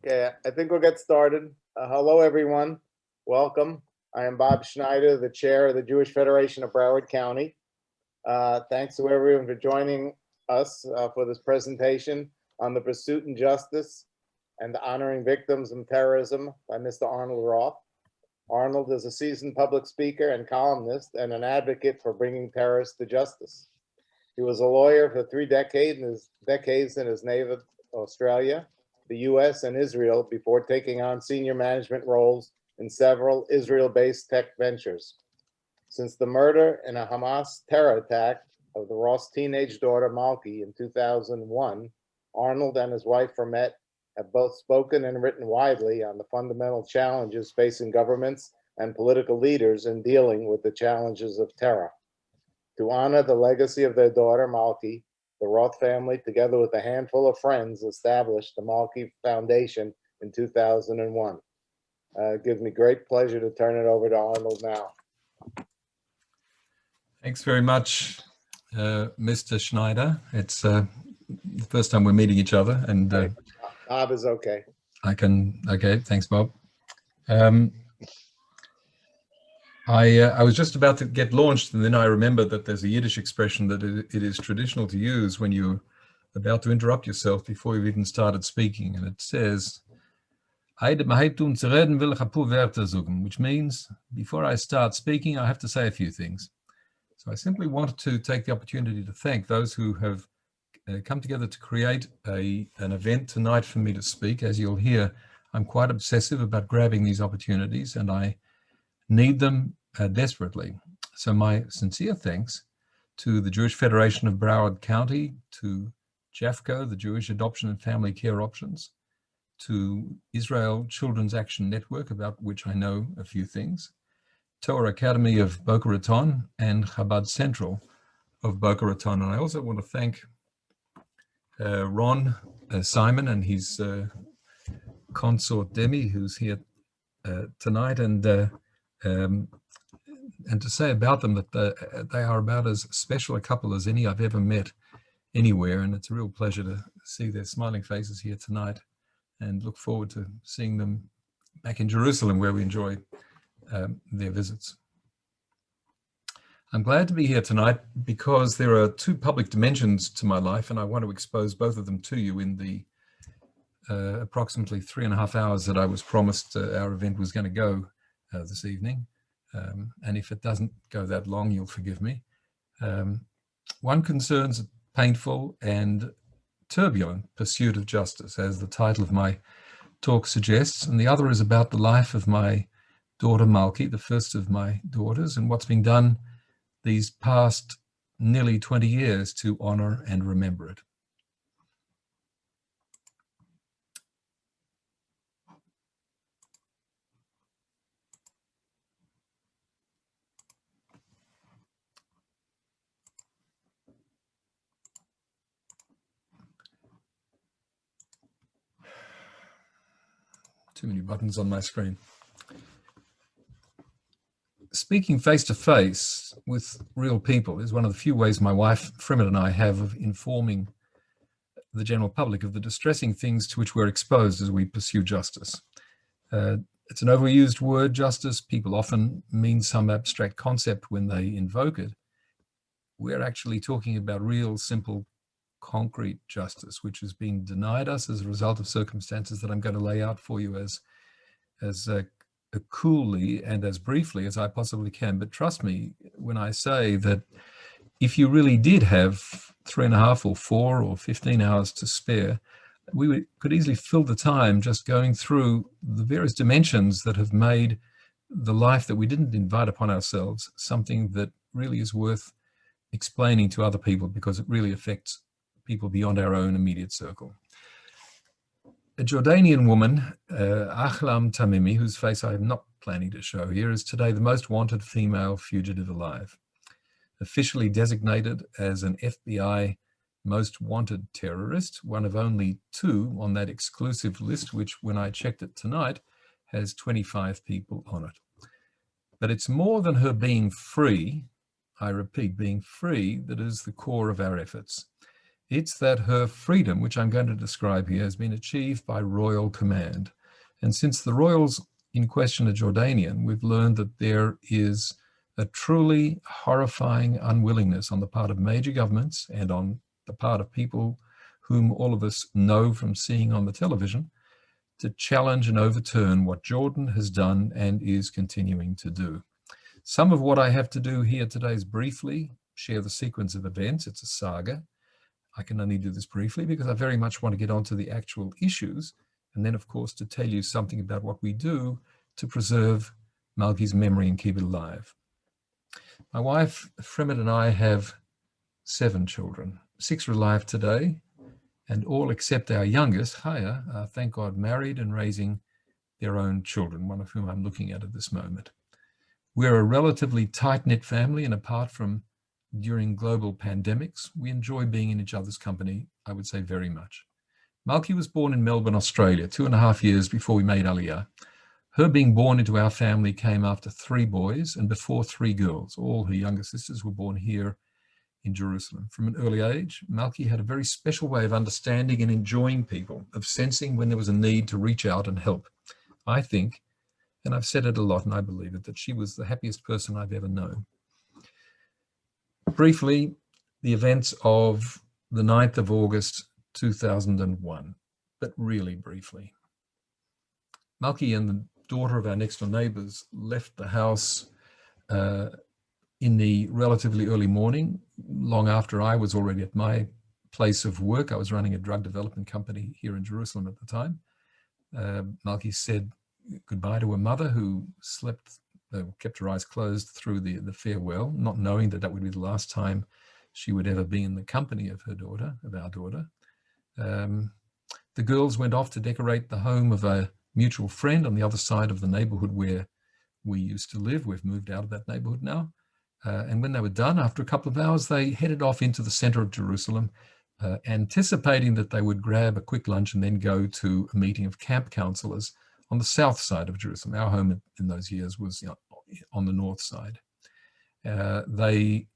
Okay, I think we'll get started. Hello, everyone. Welcome. I am Bob Schneider, the chair of the Jewish Federation of Broward County. Thanks to everyone for joining us for this presentation on the pursuit and justice and honoring victims of terrorism by Mr. Arnold Roth. Arnold is a seasoned public speaker and columnist and an advocate for bringing terrorists to justice. He was a lawyer for 3 decades in his native Australia, the US, and Israel before taking on senior management roles in several Israel-based tech ventures. Since the murder in a Hamas terror attack of the Roth's teenage daughter Malki in 2001, Arnold and his wife Fermet have both spoken and written widely on the fundamental challenges facing governments and political leaders in dealing with the challenges of terror. To honor the legacy of their daughter Malki, the Roth family, together with a handful of friends, established the Malki Foundation in 2001. It gives me great pleasure to turn it over to Arnold now. Thanks very much, Mr. Schneider. It's the first time we're meeting each other, and Bob is okay. Okay, thanks, Bob. I was just about to get launched, and then I remembered that there's a Yiddish expression that it is traditional to use when you're about to interrupt yourself before you've even started speaking, and it says, which means, before I start speaking, I have to say a few things. So I simply wanted to take the opportunity to thank those who have come together to create an event tonight for me to speak. As you'll hear, I'm quite obsessive about grabbing these opportunities, and I need them desperately. So my sincere thanks to the Jewish Federation of Broward County, to JAFCO, the Jewish Adoption and Family Care Options, to Israel Children's Action Network, about which I know a few things, Torah Academy of Boca Raton, and Chabad Central of Boca Raton. And I also want to thank Ron Simon and his consort Demi, who's here tonight, and to say about them that they are about as special a couple as any I've ever met anywhere, and it's a real pleasure to see their smiling faces here tonight, and look forward to seeing them back in Jerusalem, where we enjoy their visits. I'm glad to be here tonight because there are 2 public dimensions to my life, and I want to expose both of them to you in the approximately 3.5 hours that I was promised our event was going to go this evening. And if it doesn't go that long, you'll forgive me. One concerns a painful and turbulent pursuit of justice, as the title of my talk suggests, and the other is about the life of my daughter Malki, the first of my daughters, and what's been done these past nearly 20 years to honor and remember it. Too many buttons on my screen. Speaking face to face with real people is one of the few ways my wife Fremet and I have of informing the general public of the distressing things to which we're exposed as we pursue justice. It's an overused word, justice. People often mean some abstract concept when they invoke it. We're actually talking about real, simple, concrete justice, which has been denied us as a result of circumstances that I'm going to lay out for you as coolly and as briefly as I possibly can. But trust me when I say that if you really did have 3.5 or 4 or 15 hours to spare, we could easily fill the time just going through the various dimensions that have made the life that we didn't invite upon ourselves something that really is worth explaining to other people, because it really affects people beyond our own immediate circle. A Jordanian woman, Ahlam Tamimi, whose face I am not planning to show here, is today the most wanted female fugitive alive. Officially designated as an FBI most wanted terrorist, one of only 2 on that exclusive list, which when I checked it tonight, has 25 people on it. But it's more than her being free, I repeat, being free, that is the core of our efforts. It's that her freedom, which I'm going to describe here, has been achieved by royal command. And since the royals in question are Jordanian, we've learned that there is a truly horrifying unwillingness on the part of major governments and on the part of people whom all of us know from seeing on the television to challenge and overturn what Jordan has done and is continuing to do. Some of what I have to do here today is briefly share the sequence of events. It's a saga. I can only do this briefly because I very much want to get onto the actual issues, and then, of course, to tell you something about what we do to preserve Malki's memory and keep it alive. My wife, Fremit, and I have 7 children. 6 are alive today, and all except our youngest, Chaya, are, thank God, married and raising their own children, one of whom I'm looking at this moment. We're a relatively tight-knit family, and apart from during global pandemics, we enjoy being in each other's company, I would say, very much. Malki was born in Melbourne, Australia, 2.5 years before we made Aliyah. Her being born into our family came after 3 boys and before 3 girls. All her younger sisters were born here in Jerusalem. From an early age, Malki had a very special way of understanding and enjoying people, of sensing when there was a need to reach out and help. I think, and I've said it a lot and I believe it, that she was the happiest person I've ever known. Briefly, the events of the 9th of August 2001, but really briefly. Malki and the daughter of our next door neighbors left the house in the relatively early morning, long after I was already at my place of work. I was running a drug development company here in Jerusalem at the time. Malki said goodbye to her mother, who kept her eyes closed through the farewell, not knowing that would be the last time she would ever be in the company of her daughter, of our daughter. The girls went off to decorate the home of a mutual friend on the other side of the neighborhood where we used to live. We've moved out of that neighborhood now. And when they were done, after a couple of hours, they headed off into the center of Jerusalem, anticipating that they would grab a quick lunch and then go to a meeting of camp counselors on the south side of Jerusalem. Our home in those years was on the north side. They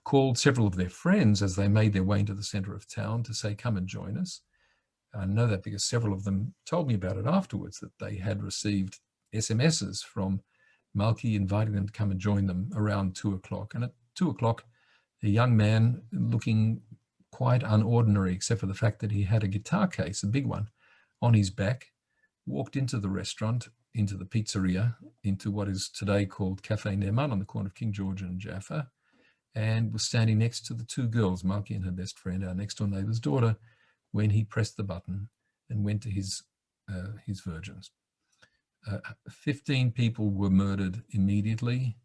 called several of their friends as they made their way into the center of town to say, come and join us. I know that because several of them told me about it afterwards, that they had received SMSs from Malki inviting them to come and join them around 2 o'clock. And at 2 o'clock, a young man looking quite unordinary, except for the fact that he had a guitar case, a big one, on his back, walked into the restaurant, into the pizzeria, into what is today called Cafe Ne'eman on the corner of King George and Jaffa, and was standing next to the 2 girls, Malki and her best friend, our next door neighbor's daughter, when he pressed the button and went to his virgins. 15 people were murdered immediately.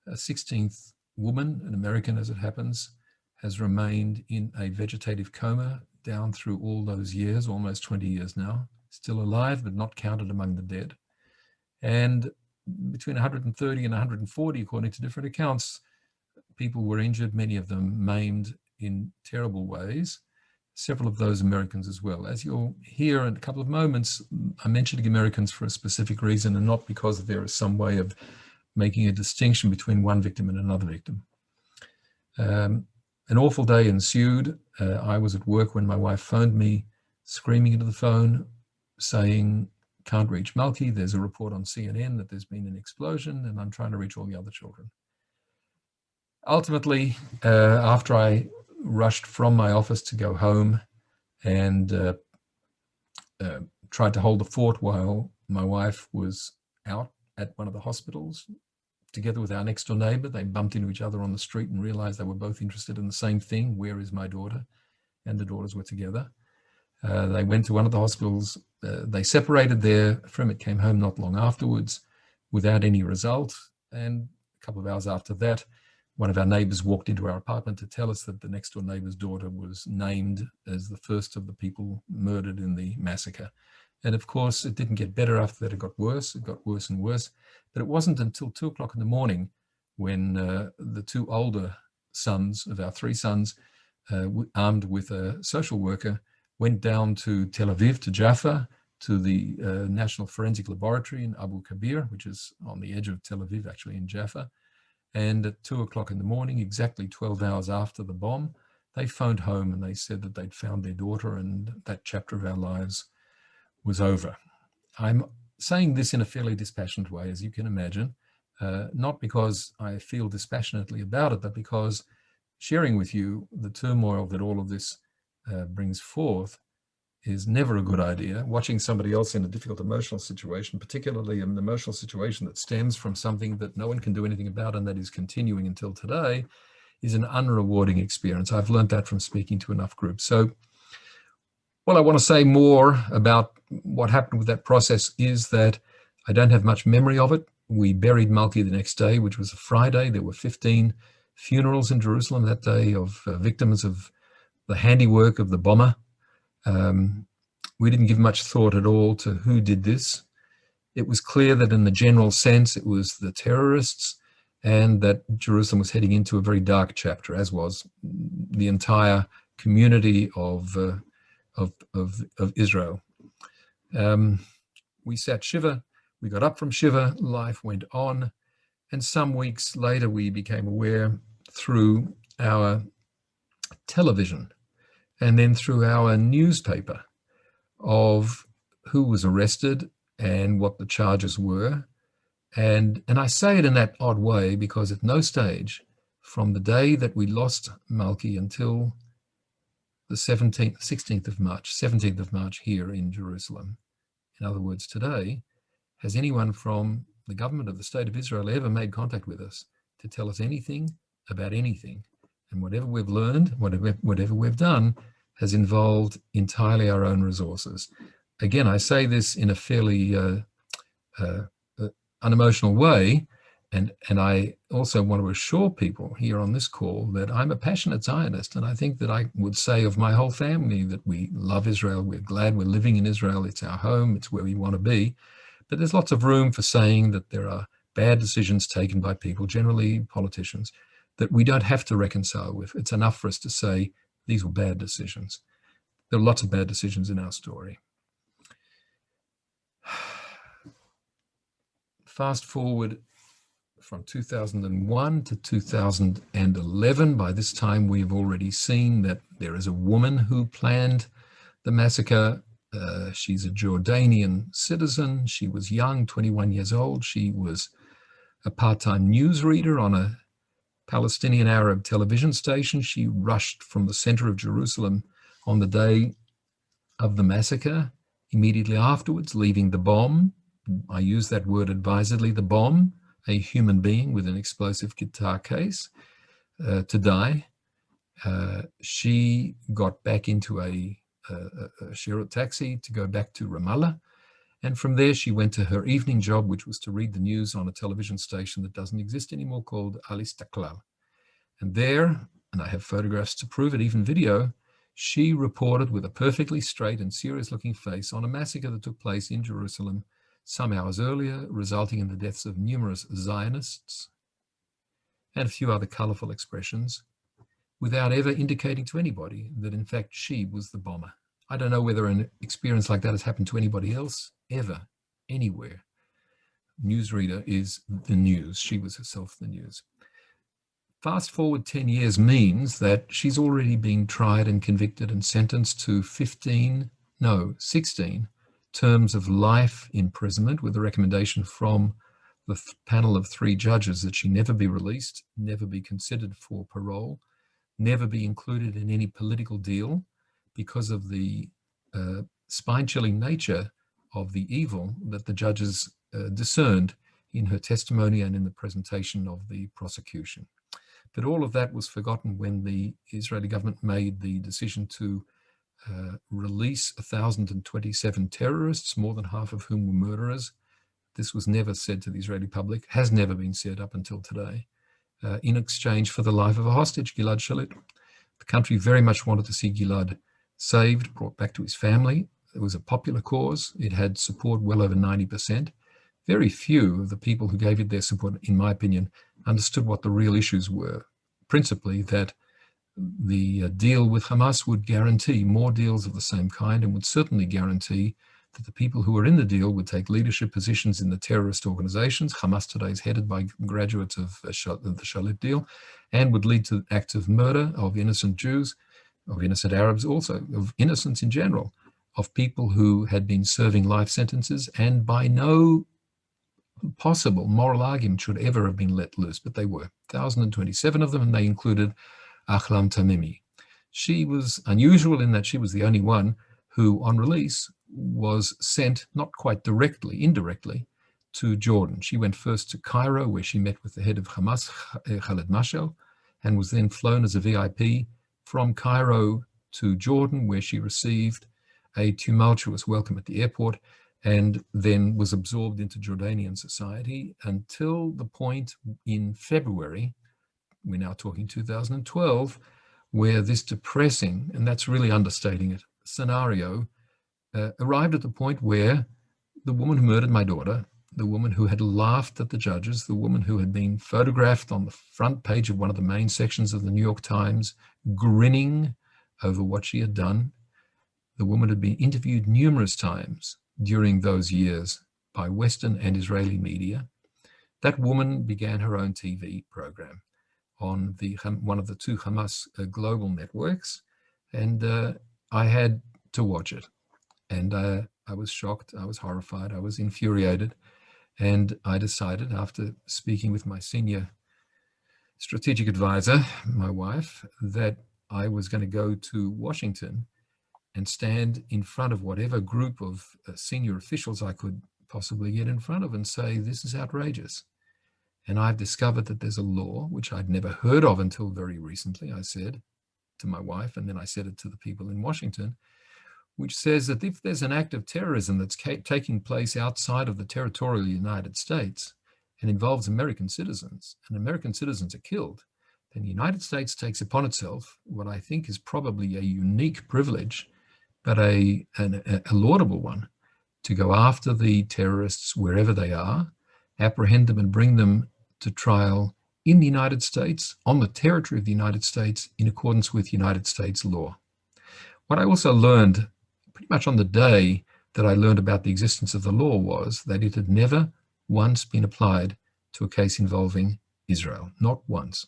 A 16th woman, an American as it happens, has remained in a vegetative coma down through all those years, almost 20 years now, still alive but not counted among the dead. And between 130 and 140, according to different accounts, people were injured, many of them maimed in terrible ways. Several of those Americans as well. As you'll hear in a couple of moments, I'm mentioning Americans for a specific reason and not because there is some way of making a distinction between one victim and another victim. An awful day ensued. I was at work when my wife phoned me, screaming into the phone, saying, can't reach Malki. There's a report on CNN that there's been an explosion and I'm trying to reach all the other children. Ultimately, after I rushed from my office to go home and tried to hold the fort while my wife was out at one of the hospitals, together with our next door neighbor. They bumped into each other on the street and realized they were both interested in the same thing. Where is my daughter? And the daughters were together. They went to one of the hospitals. They separated there. Fremit came home not long afterwards without any result. And a couple of hours after that, one of our neighbors walked into our apartment to tell us that the next door neighbor's daughter was named as the first of the people murdered in the massacre. And of course, it didn't get better after that. It got worse. It got worse and worse. But it wasn't until 2 o'clock in the morning when the 2 older sons of our 3 sons, armed with a social worker, went down to Tel Aviv, to Jaffa, to the National Forensic Laboratory in Abu Kabir, which is on the edge of Tel Aviv, actually in Jaffa. And at 2 o'clock in the morning, exactly 12 hours after the bomb, they phoned home and they said that they'd found their daughter and that chapter of our lives was over. I'm saying this in a fairly dispassionate way, as you can imagine, not because I feel dispassionately about it, but because sharing with you the turmoil that all of this brings forth is never a good idea. Watching somebody else in a difficult emotional situation, particularly an emotional situation that stems from something that no one can do anything about and that is continuing until today, is an unrewarding experience. I've learned that from speaking to enough groups. So what I want to say more about what happened with that process is that I don't have much memory of it. We buried Malki the next day, which was a Friday. There were 15 funerals in Jerusalem that day of victims of the handiwork of the bomber. We didn't give much thought at all to who did this. It was clear that in the general sense, it was the terrorists, and that Jerusalem was heading into a very dark chapter, as was the entire community of Israel. We sat Shiva, we got up from Shiva, life went on, and some weeks later we became aware through our television and then through our newspaper of who was arrested and what the charges were. And I say it in that odd way because at no stage from the day that we lost Malki until the 17th of March here in Jerusalem, in other words, today, has anyone from the government of the state of Israel ever made contact with us to tell us anything about anything. And whatever we've learned, whatever we've done, has involved entirely our own resources. Again, I say this in a fairly unemotional way, and I also want to assure people here on this call that I'm a passionate Zionist, and I think that I would say of my whole family that we love Israel, we're glad we're living in Israel, it's our home, it's where we want to be. But there's lots of room for saying that there are bad decisions taken by people, generally politicians, that we don't have to reconcile with. It's enough for us to say these were bad decisions. There are lots of bad decisions in our story. Fast forward from 2001 to 2011. By this time, we've already seen that there is a woman who planned the massacre. She's a Jordanian citizen. She was young, 21 years old. She was a part-time newsreader on a Palestinian Arab television station. She rushed from the center of Jerusalem on the day of the massacre, immediately afterwards, leaving the bomb. I use that word advisedly, the bomb, a human being with an explosive guitar case, to die. She got back into a share taxi to go back to Ramallah. And from there, she went to her evening job, which was to read the news on a television station that doesn't exist anymore called Al Istiqlal. And there, and I have photographs to prove it, even video, she reported with a perfectly straight and serious-looking face on a massacre that took place in Jerusalem some hours earlier, resulting in the deaths of numerous Zionists and a few other colorful expressions, without ever indicating to anybody that, in fact, she was the bomber. I don't know whether an experience like that has happened to anybody else, ever, anywhere. Newsreader is the news. She was herself the news. Fast forward 10 years means that she's already been tried and convicted and sentenced to 16 terms of life imprisonment, with a recommendation from the panel of 3 judges that she never be released, never be considered for parole, never be included in any political deal because of the spine-chilling nature of the evil that the judges discerned in her testimony and in the presentation of the prosecution. But all of that was forgotten when the Israeli government made the decision to release 1,027 terrorists, more than half of whom were murderers. This was never said to the Israeli public, has never been said up until today, in exchange for the life of a hostage, Gilad Shalit. The country very much wanted to see Gilad saved, brought back to his family. It was a popular cause. It had support well over 90%. Very few of the people who gave it their support, in my opinion, understood what the real issues were. Principally that the deal with Hamas would guarantee more deals of the same kind and would certainly guarantee that the people who were in the deal would take leadership positions in the terrorist organizations. Hamas today is headed by graduates of the Shalit deal, and would lead to acts of murder of innocent Jews, of innocent Arabs also, of innocents in general, of people who had been serving life sentences and by no possible moral argument should ever have been let loose, but they were. 1,027 of them, and they included Ahlam Tamimi. She was unusual in that she was the only one who, on release, was sent, not quite directly, indirectly, to Jordan. She went first to Cairo, where she met with the head of Hamas, Khaled Mashal, and was then flown as a VIP from Cairo to Jordan, where she received a tumultuous welcome at the airport, and then was absorbed into Jordanian society until the point in February, we're now talking 2012, where this depressing, and that's really understating it, scenario arrived at the point where the woman who murdered my daughter, the woman who had laughed at the judges, the woman who had been photographed on the front page of one of the main sections of the New York Times, grinning over what she had done, the woman had been interviewed numerous times during those years by Western and Israeli media. That woman began her own TV program on one of the two Hamas global networks, and I had to watch it. And I was shocked, I was horrified, I was infuriated, and I decided, after speaking with my senior strategic advisor, my wife, that I was going to go to Washington and stand in front of whatever group of senior officials I could possibly get in front of and say, this is outrageous. And I've discovered that there's a law, which I'd never heard of until very recently, I said to my wife, and then I said it to the people in Washington, which says that if there's an act of terrorism that's taking place outside of the territorial United States and involves American citizens, and American citizens are killed, then the United States takes upon itself what I think is probably a unique privilege, but a laudable one, to go after the terrorists wherever they are, apprehend them and bring them to trial in the United States, on the territory of the United States, in accordance with United States law. What I also learned pretty much on the day that I learned about the existence of the law was that it had never once been applied to a case involving Israel, not once.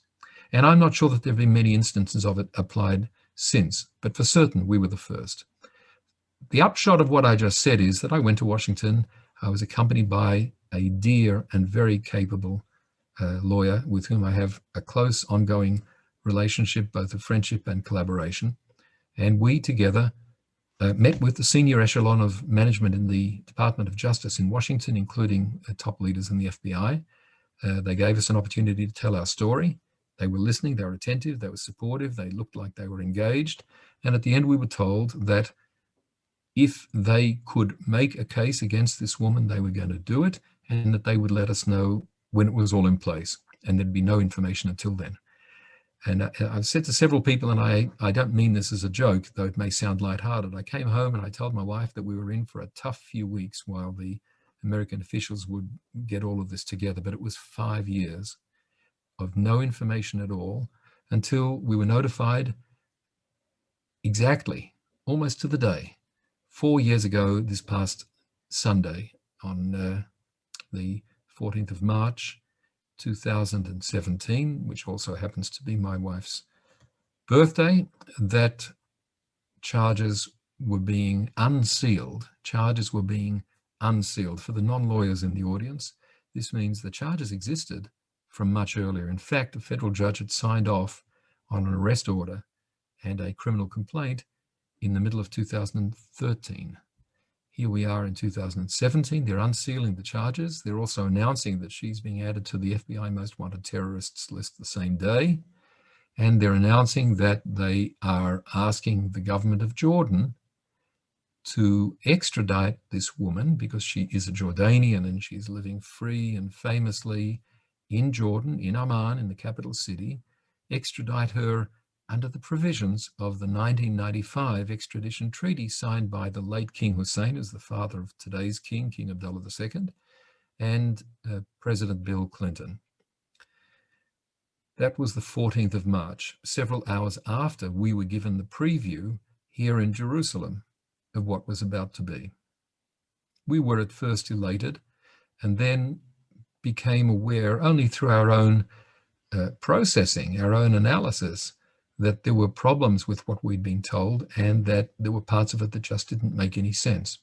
And I'm not sure that there have been many instances of it applied since, but for certain we were the first. The upshot of what I just said is that I went to Washington. I was accompanied by a dear and very capable lawyer with whom I have a close ongoing relationship, both of friendship and collaboration. And we together met with the senior echelon of management in the Department of Justice in Washington, including top leaders in the FBI. They gave us an opportunity to tell our story. They were listening, they were attentive, they were supportive, they looked like they were engaged. And at the end, we were told that if they could make a case against this woman, they were going to do it, and that they would let us know when it was all in place, and there'd be no information until then. And I've said to several people, and I don't mean this as a joke, though it may sound lighthearted, I came home and I told my wife that we were in for a tough few weeks while the American officials would get all of this together, but it was 5 years of no information at all until we were notified exactly, almost to the day, 4 years ago, this past Sunday, on the 14th of March, 2017, which also happens to be my wife's birthday, that charges were being unsealed. Charges were being unsealed. For the non-lawyers in the audience, this means the charges existed from much earlier. In fact, a federal judge had signed off on an arrest order and a criminal complaint in the middle of 2013. Here we are in 2017. They're unsealing the charges. They're also announcing that she's being added to the FBI most wanted terrorists list the same day. And they're announcing that they are asking the government of Jordan to extradite this woman because she is a Jordanian and she's living free and famously in Jordan, in Amman, in the capital city, extradite her under the provisions of the 1995 extradition treaty signed by the late King Hussein, who's the father of today's king, King Abdullah II, and President Bill Clinton. That was the 14th of March, several hours after we were given the preview here in Jerusalem of what was about to be. We were at first elated and then became aware only through our own processing, our own analysis, that there were problems with what we'd been told and that there were parts of it that just didn't make any sense.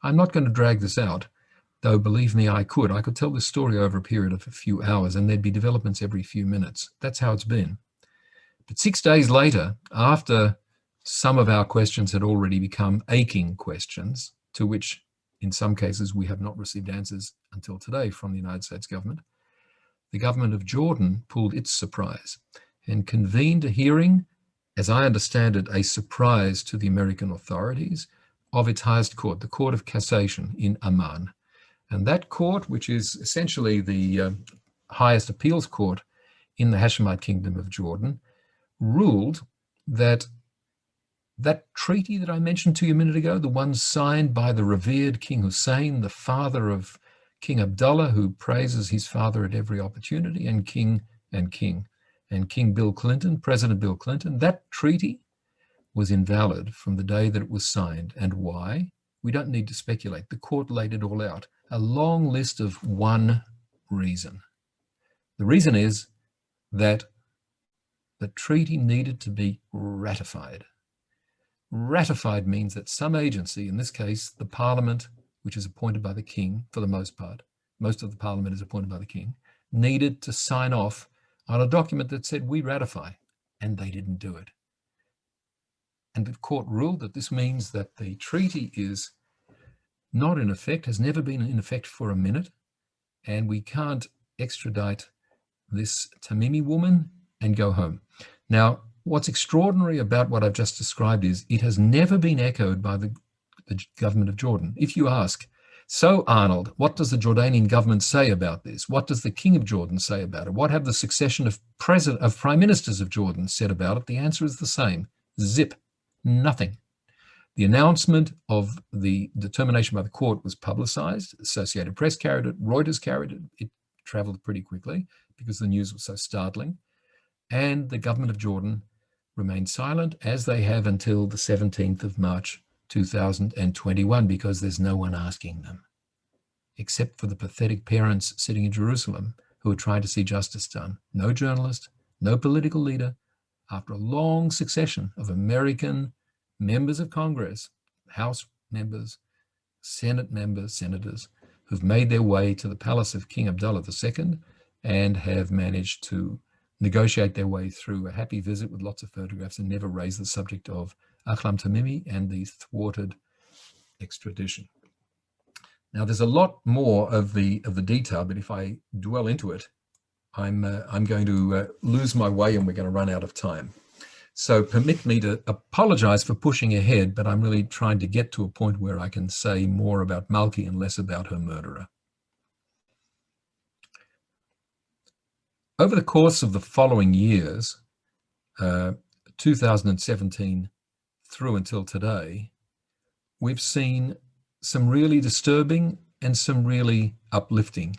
I'm not going to drag this out, though believe me, I could. I could tell this story over a period of a few hours and there'd be developments every few minutes. That's how it's been. But 6 days later, after some of our questions had already become aching questions, to which in some cases we have not received answers until today from the United States government, the government of Jordan pulled its surprise and convened a hearing, as I understand it, a surprise to the American authorities, of its highest court, the Court of Cassation in Amman. And that court, which is essentially the highest appeals court in the Hashemite Kingdom of Jordan, ruled that that treaty that I mentioned to you a minute ago, the one signed by the revered King Hussein, the father of King Abdullah, who praises his father at every opportunity, and King Bill Clinton, President Bill Clinton, that treaty was invalid from the day that it was signed. And why? We don't need to speculate. The court laid it all out. A long list of one reason. The reason is that the treaty needed to be ratified. Ratified means that some agency, in this case, the parliament, which is appointed by the king for the most part, most of the parliament is appointed by the king, needed to sign off on a document that said we ratify, and they didn't do it. And the court ruled that this means that the treaty is not in effect, has never been in effect for a minute, and we can't extradite this Tamimi woman and go home. Now, what's extraordinary about what I've just described is it has never been echoed by the government of Jordan. If you ask, so Arnold, what does the Jordanian government say about this? What does the King of Jordan say about it? What have the succession of prime ministers of Jordan said about it? The answer is the same. Zip. Nothing. The announcement of the determination by the court was publicized. Associated Press carried it. Reuters carried it. It traveled pretty quickly because the news was so startling. And the government of Jordan remained silent, as they have until the 17th of March 2021, because there's no one asking them, except for the pathetic parents sitting in Jerusalem who are trying to see justice done. No journalist, no political leader. After a long succession of American members of Congress, House members, Senate members, senators, who've made their way to the palace of King Abdullah II and have managed to negotiate their way through a happy visit with lots of photographs and never raise the subject of Ahlam Tamimi and the thwarted extradition. Now, there's a lot more of the detail, but if I dwell into it, I'm going to lose my way and we're going to run out of time. So permit me to apologize for pushing ahead, but I'm really trying to get to a point where I can say more about Malki and less about her murderer. Over the course of the following years, 2017 through until today, we've seen some really disturbing and some really uplifting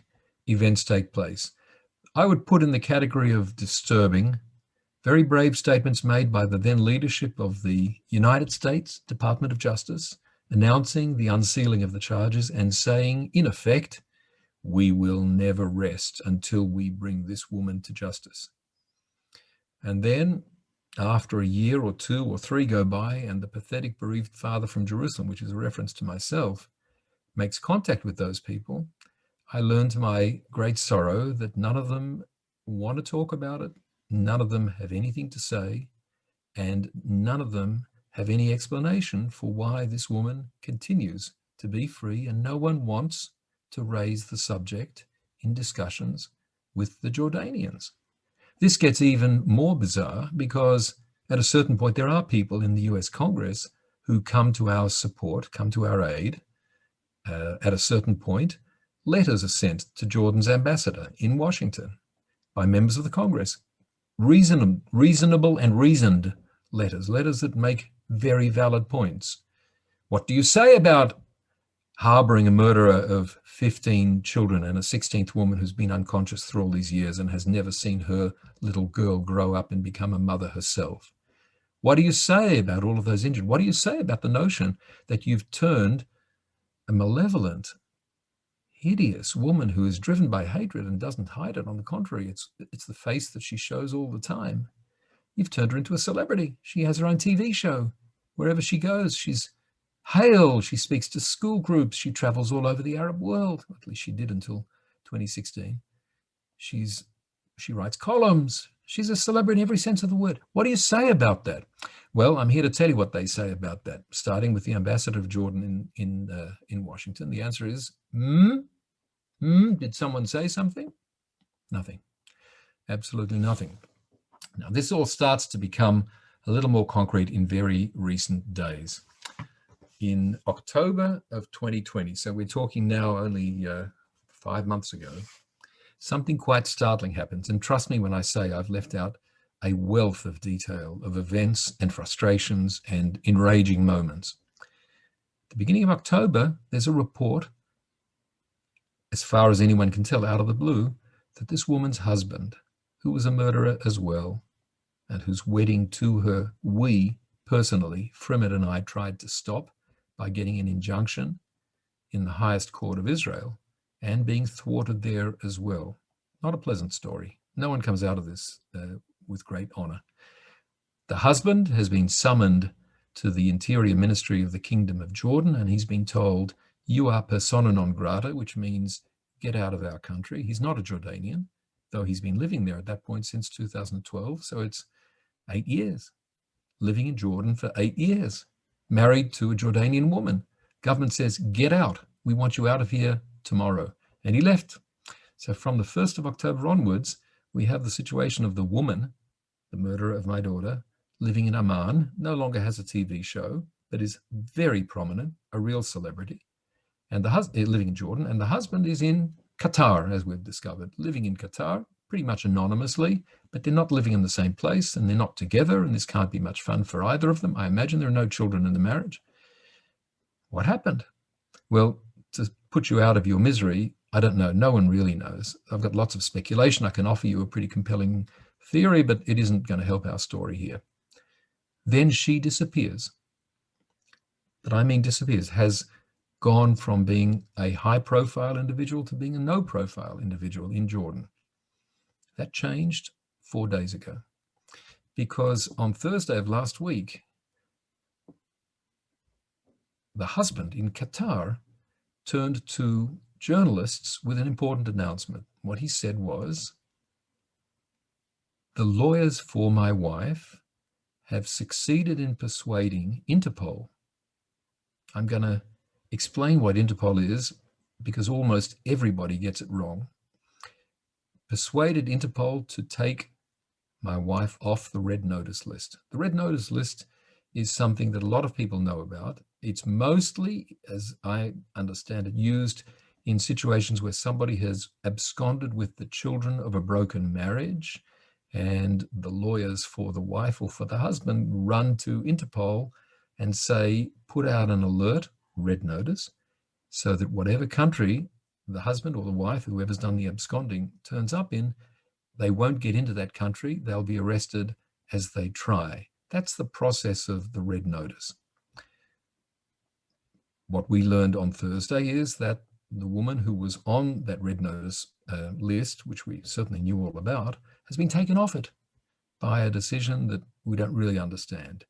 events take place. I would put in the category of disturbing very brave statements made by the then leadership of the United States Department of Justice, announcing the unsealing of the charges and saying, in effect, we will never rest until we bring this woman to justice. And then, after a year or two or three go by and the pathetic bereaved father from Jerusalem, which is a reference to myself, makes contact with those people, I learned to my great sorrow that none of them want to talk about it, none of them have anything to say, and none of them have any explanation for why this woman continues to be free, and no one wants to raise the subject in discussions with the Jordanians. This gets even more bizarre because at a certain point there are people in the US Congress who come to our support, come to our aid. At a certain point, letters are sent to Jordan's ambassador in Washington by members of the Congress. Reasonable and reasoned letters that make very valid points. What do you say about harboring a murderer of 15 children and a 16th woman who's been unconscious through all these years and has never seen her little girl grow up and become a mother herself? What do you say about all of those injured? What do you say about the notion that you've turned a malevolent, hideous woman who is driven by hatred and doesn't hide it. On the contrary, it's the face that she shows all the time. You've turned her into a celebrity. She has her own TV show. Wherever she goes, she's hailed. She speaks to school groups. She travels all over the Arab world. At least she did until 2016. She writes columns. She's a celebrity in every sense of the word. What do you say about that? Well, I'm here to tell you what they say about that, starting with the ambassador of Jordan in Washington. The answer is, did someone say something? Nothing. Absolutely nothing. Now, this all starts to become a little more concrete in very recent days. In October of 2020, so we're talking now only 5 months ago, something quite startling happens. And trust me when I say I've left out a wealth of detail of events and frustrations and enraging moments. At the beginning of October, there's a report, as far as anyone can tell out of the blue, that this woman's husband, who was a murderer as well, and whose wedding to her we personally, Frimet and I, tried to stop by getting an injunction in the highest court of Israel and being thwarted there as well. Not a pleasant story. No one comes out of this with great honor. The husband has been summoned to the Interior Ministry of the Kingdom of Jordan, and he's been told, you are persona non grata, which means get out of our country. He's not a Jordanian, though he's been living there at that point since 2012. So it's 8 years, living in Jordan for 8 years, married to a Jordanian woman. Government says, get out. We want you out of here tomorrow. And he left. So from the 1st of October onwards, we have the situation of the woman, the murderer of my daughter, living in Amman, no longer has a TV show, but is very prominent, a real celebrity, and living in Jordan. And the husband is in Qatar, as we've discovered, living in Qatar, pretty much anonymously, but they're not living in the same place and they're not together, and this can't be much fun for either of them. I imagine there are no children in the marriage. What happened? Well, to put you out of your misery, I don't know. No one really knows. I've got lots of speculation. I can offer you a pretty compelling theory, but it isn't going to help our story here. Then she disappears. But I mean disappears, has gone from being a high-profile individual to being a no-profile individual in Jordan. That changed 4 days ago, because on Thursday of last week, the husband in Qatar turned to journalists with an important announcement. What he said was, the lawyers for my wife have succeeded in persuading Interpol. I'm going to explain what Interpol is, because almost everybody gets it wrong. Persuaded Interpol to take my wife off the red notice list. The red notice list is something that a lot of people know about. It's mostly, as I understand it, used in situations where somebody has absconded with the children of a broken marriage, and the lawyers for the wife or for the husband run to Interpol and say, put out an alert, red notice, so that whatever country the husband or the wife, whoever's done the absconding, turns up in, they won't get into that country. They'll be arrested as they try. That's the process of the red notice. What we learned on Thursday is that the woman who was on that red notice list, which we certainly knew all about, has been taken off it by a decision that we don't really understand.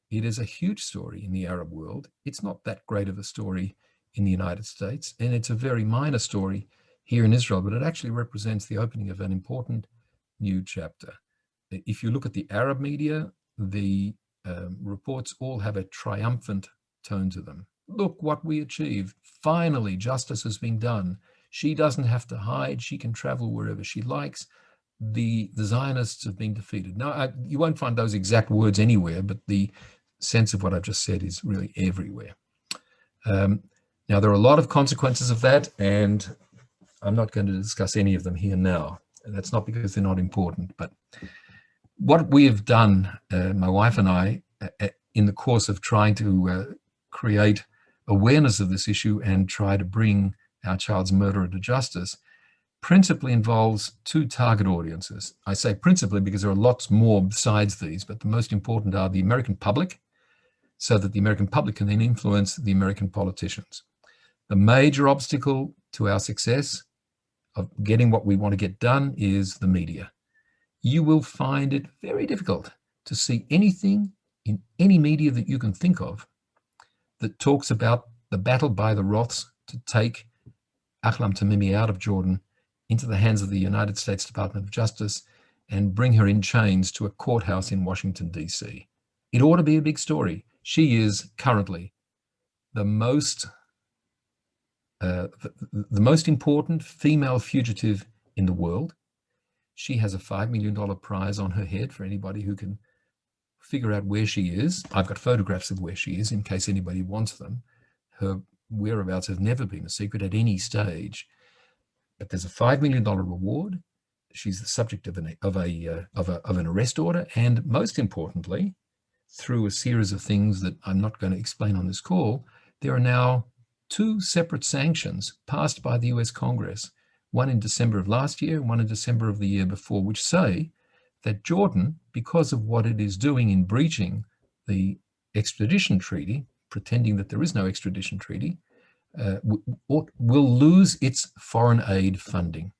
It is a huge story in the Arab world. It's not that great of a story in the United States, and it's a very minor story here in Israel, but it actually represents the opening of an important new chapter. If you look at the Arab media, the reports all have a triumphant tone to them. Look what we achieved. Finally, justice has been done. She doesn't have to hide. She can travel wherever she likes. The Zionists have been defeated. Now, you won't find those exact words anywhere, but the sense of what I've just said is really everywhere. Now, there are a lot of consequences of that, and I'm not going to discuss any of them here now. That's not because they're not important, but what we have done, my wife and I, in the course of trying to create awareness of this issue and try to bring our child's murderer to justice, principally involves two target audiences. I say principally because there are lots more besides these, but the most important are the American public, so that the American public can then influence the American politicians. The major obstacle to our success of getting what we want to get done is the media. You will find it very difficult to see anything in any media that you can think of that talks about the battle by the Roths to take Ahlam Tamimi out of Jordan into the hands of the United States Department of Justice and bring her in chains to a courthouse in Washington, D.C. It ought to be a big story. She is currently the most important female fugitive in the world. She has a $5 million prize on her head for anybody who can figure out where she is. I've got photographs of where she is in case anybody wants them. Her whereabouts have never been a secret at any stage. But there's a $5 million reward. She's the subject of an arrest order, and most importantly, through a series of things that I'm not going to explain on this call, there are now 2 separate sanctions passed by the US Congress, one in December of last year, one in December of the year before, which say that Jordan, because of what it is doing in breaching the extradition treaty, pretending that there is no extradition treaty, will lose its foreign aid funding.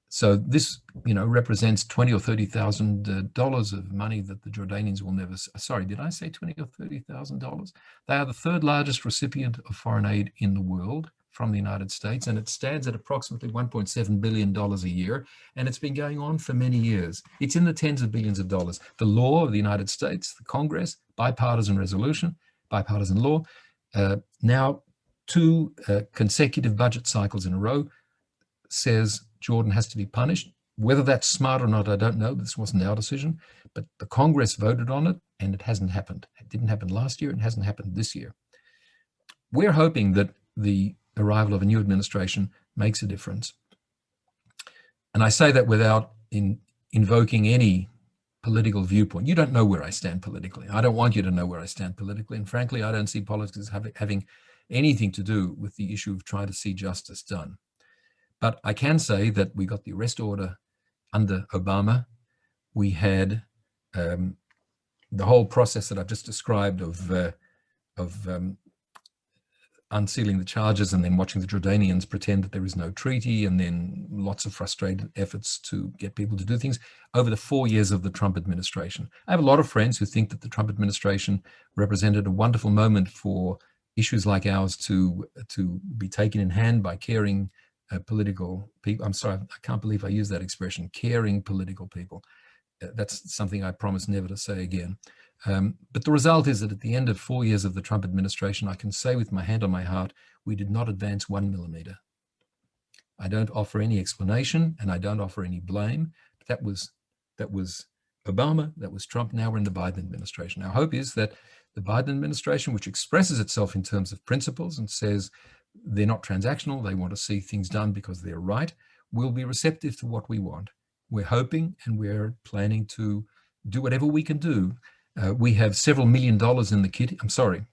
So this, represents $20,000 or $30,000 of money that the Jordanians will never. Sorry, did I say $20,000 or $30,000? They are the 3rd largest recipient of foreign aid in the world from the United States, and it stands at approximately $1.7 billion a year, and it's been going on for many years. It's in the tens of billions of dollars. The law of the United States, the Congress, bipartisan resolution, bipartisan law, now 2 consecutive budget cycles in a row says Jordan has to be punished. Whether that's smart or not, I don't know. This wasn't our decision, but the Congress voted on it, and it hasn't happened. It didn't happen last year. It hasn't happened this year. We're hoping that the arrival of a new administration makes a difference. And I say that without invoking any political viewpoint. You don't know where I stand politically. I don't want you to know where I stand politically. And frankly, I don't see politics as having anything to do with the issue of trying to see justice done. But I can say that we got the arrest order under Obama. We had the whole process that I've just described of unsealing the charges and then watching the Jordanians pretend that there is no treaty, and then lots of frustrated efforts to get people to do things over the 4 years of the Trump administration. I have a lot of friends who think that the Trump administration represented a wonderful moment for issues like ours to be taken in hand by caring political people. I'm sorry, I can't believe I use that expression, caring political people. That's something I promise never to say again. But the result is that at the end of 4 years of the Trump administration, I can say with my hand on my heart, we did not advance 1 millimeter. I don't offer any explanation, and I don't offer any blame. That was Obama, that was Trump. Now we're in the Biden administration. Our hope is that the Biden administration, which expresses itself in terms of principles and says they're not transactional, they want to see things done because they're right, will be receptive to what we want. We're hoping and we're planning to do whatever we can do. We have several $1 million in the kitty. I'm sorry.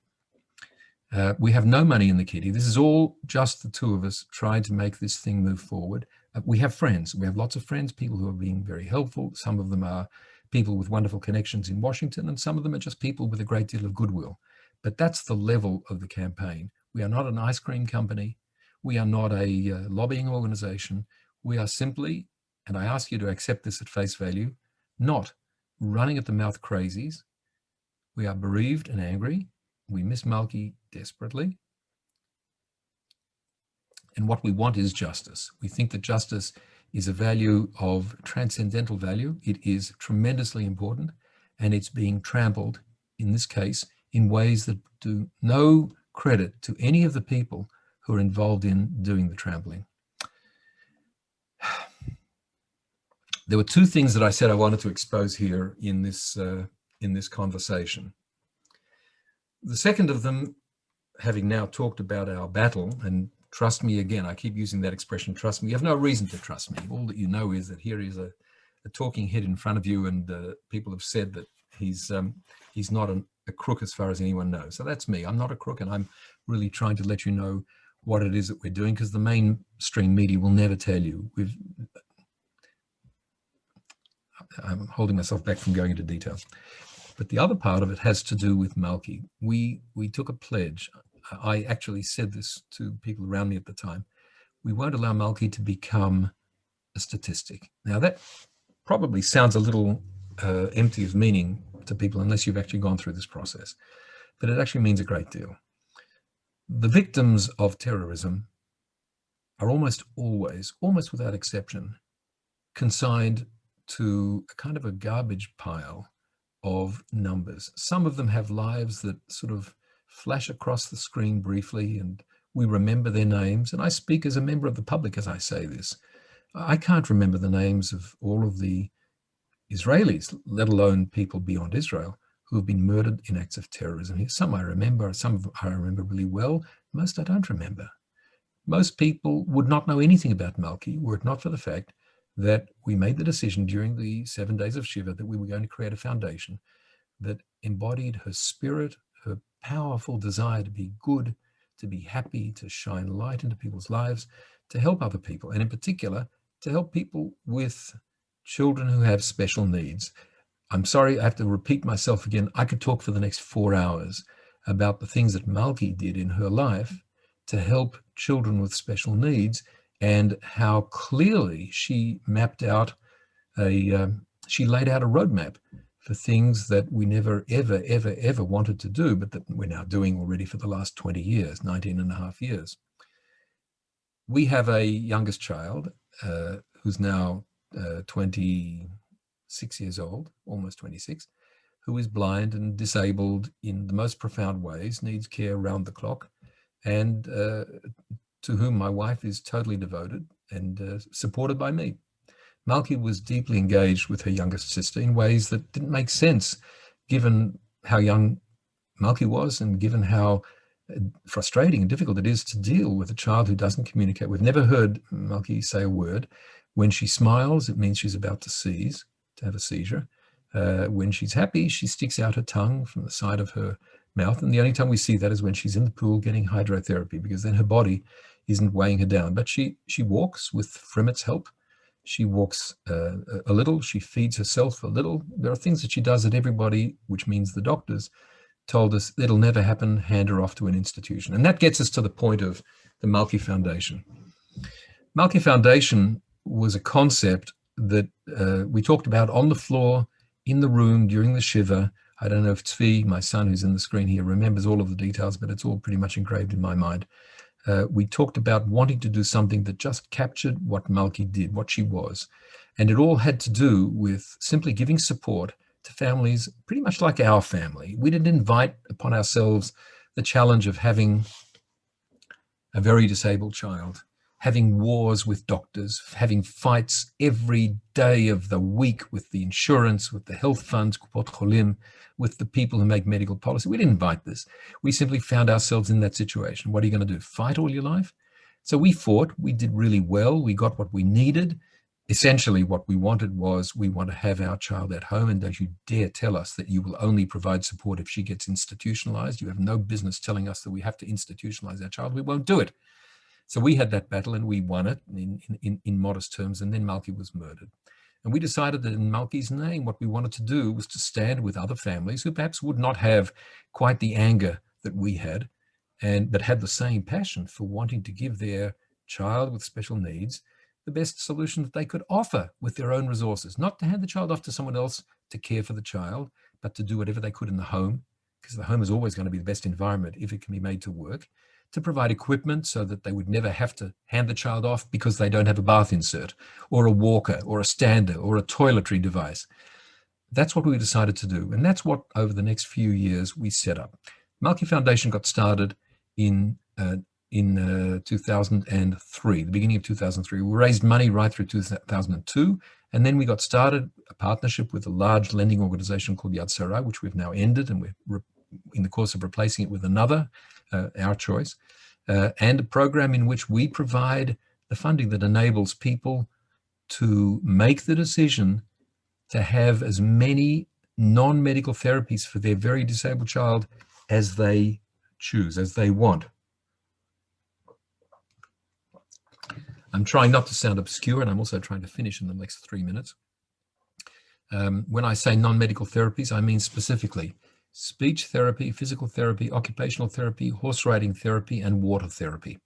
We have no money in the kitty. This is all just the 2 of us trying to make this thing move forward. We have friends. We have lots of friends, people who are being very helpful. Some of them are people with wonderful connections in Washington, and some of them are just people with a great deal of goodwill. But that's the level of the campaign. We are not an ice cream company. We are not a lobbying organization. We are simply, and I ask you to accept this at face value, not running at the mouth crazies. We are bereaved and angry. We miss Malki desperately. And what we want is justice. We think that justice is a value of transcendental value. It is tremendously important, and it's being trampled, in this case, in ways that do no credit to any of the people who are involved in doing the trampling. There were 2 things that I said I wanted to expose here in this conversation. The second of them, having now talked about our battle, and trust me again, I keep using that expression, trust me. You have no reason to trust me. All that you know is that here is a talking head in front of you, and people have said that he's not a crook as far as anyone knows. So that's me. I'm not a crook, and I'm really trying to let you know what it is that we're doing, because the mainstream media will never tell you. I'm holding myself back from going into detail. But the other part of it has to do with Malki. We took a pledge I actually said this to people around me at the time, we won't allow Malki to become a statistic. Now that probably sounds a little empty of meaning to people unless you've actually gone through this process, but it actually means a great deal. The victims of terrorism are almost always, almost without exception, consigned to a kind of a garbage pile of numbers. Some of them have lives that sort of flash across the screen briefly, and we remember their names. And I speak as a member of the public as I say this. I can't remember the names of all of the Israelis, let alone people beyond Israel, who have been murdered in acts of terrorism. Here, some I remember, some I remember really well, most I don't remember. Most people would not know anything about Malki were it not for the fact that we made the decision during the 7 days of Shiva that we were going to create a foundation that embodied her spirit, her powerful desire to be good, to be happy, to shine light into people's lives, to help other people, and in particular, to help people with children who have special needs. I'm sorry, I have to repeat myself again. I could talk for the next 4 hours about the things that Malki did in her life to help children with special needs, and how clearly she mapped out she laid out a roadmap for things that we never, ever, ever, ever wanted to do, but that we're now doing already for the last 20 years, 19 and a half years. We have a youngest child who's now 26 years old, almost 26, who is blind and disabled in the most profound ways, needs care around the clock, and to whom my wife is totally devoted and supported by me. Malki was deeply engaged with her youngest sister in ways that didn't make sense, given how young Malki was and given how frustrating and difficult it is to deal with a child who doesn't communicate. We've never heard Malki say a word. When she smiles, it means she's about to have a seizure. When she's happy, she sticks out her tongue from the side of her mouth. And the only time we see that is when she's in the pool getting hydrotherapy, because then her body isn't weighing her down. But she walks with Frimet's help. She walks a little. She feeds herself a little. There are things that she does that everybody, which means the doctors, told us it'll never happen, hand her off to an institution. And that gets us to the point of the Malki Foundation. Malki Foundation was a concept that we talked about on the floor, in the room, during the Shiva. I don't know if Tzvi, my son who's in the screen here, remembers all of the details, but it's all pretty much engraved in my mind. We talked about wanting to do something that just captured what Malki did, what she was. And it all had to do with simply giving support to families pretty much like our family. We didn't invite upon ourselves the challenge of having a very disabled child, having wars with doctors, having fights every day of the week with the insurance, with the health funds, Kupot Cholim, with the people who make medical policy. We didn't invite this. We simply found ourselves in that situation. What are you going to do? Fight all your life? So we fought. We did really well. We got what we needed. Essentially, what we wanted was, we want to have our child at home, and don't you dare tell us that you will only provide support if she gets institutionalized. You have no business telling us that we have to institutionalize our child. We won't do it. So we had that battle and we won it in modest terms, and then Malki was murdered. And we decided that in Malki's name, what we wanted to do was to stand with other families who perhaps would not have quite the anger that we had, but had the same passion for wanting to give their child with special needs the best solution that they could offer with their own resources, not to hand the child off to someone else to care for the child, but to do whatever they could in the home, because the home is always going to be the best environment if it can be made to work, to provide equipment so that they would never have to hand the child off because they don't have a bath insert or a walker or a stander or a toiletry device. That's what we decided to do. And that's what, over the next few years, we set up. Malki Foundation got started in 2003, the beginning of 2003. We raised money right through 2002. And then we got started a partnership with a large lending organization called Yad Sarah, which we've now ended. And we're in the course of replacing it with another, our choice, and a program in which we provide the funding that enables people to make the decision to have as many non-medical therapies for their very disabled child as they choose, as they want. I'm trying not to sound obscure, and I'm also trying to finish in the next 3 minutes. When I say non-medical therapies, I mean specifically speech therapy, physical therapy, occupational therapy, horse riding therapy, and water therapy.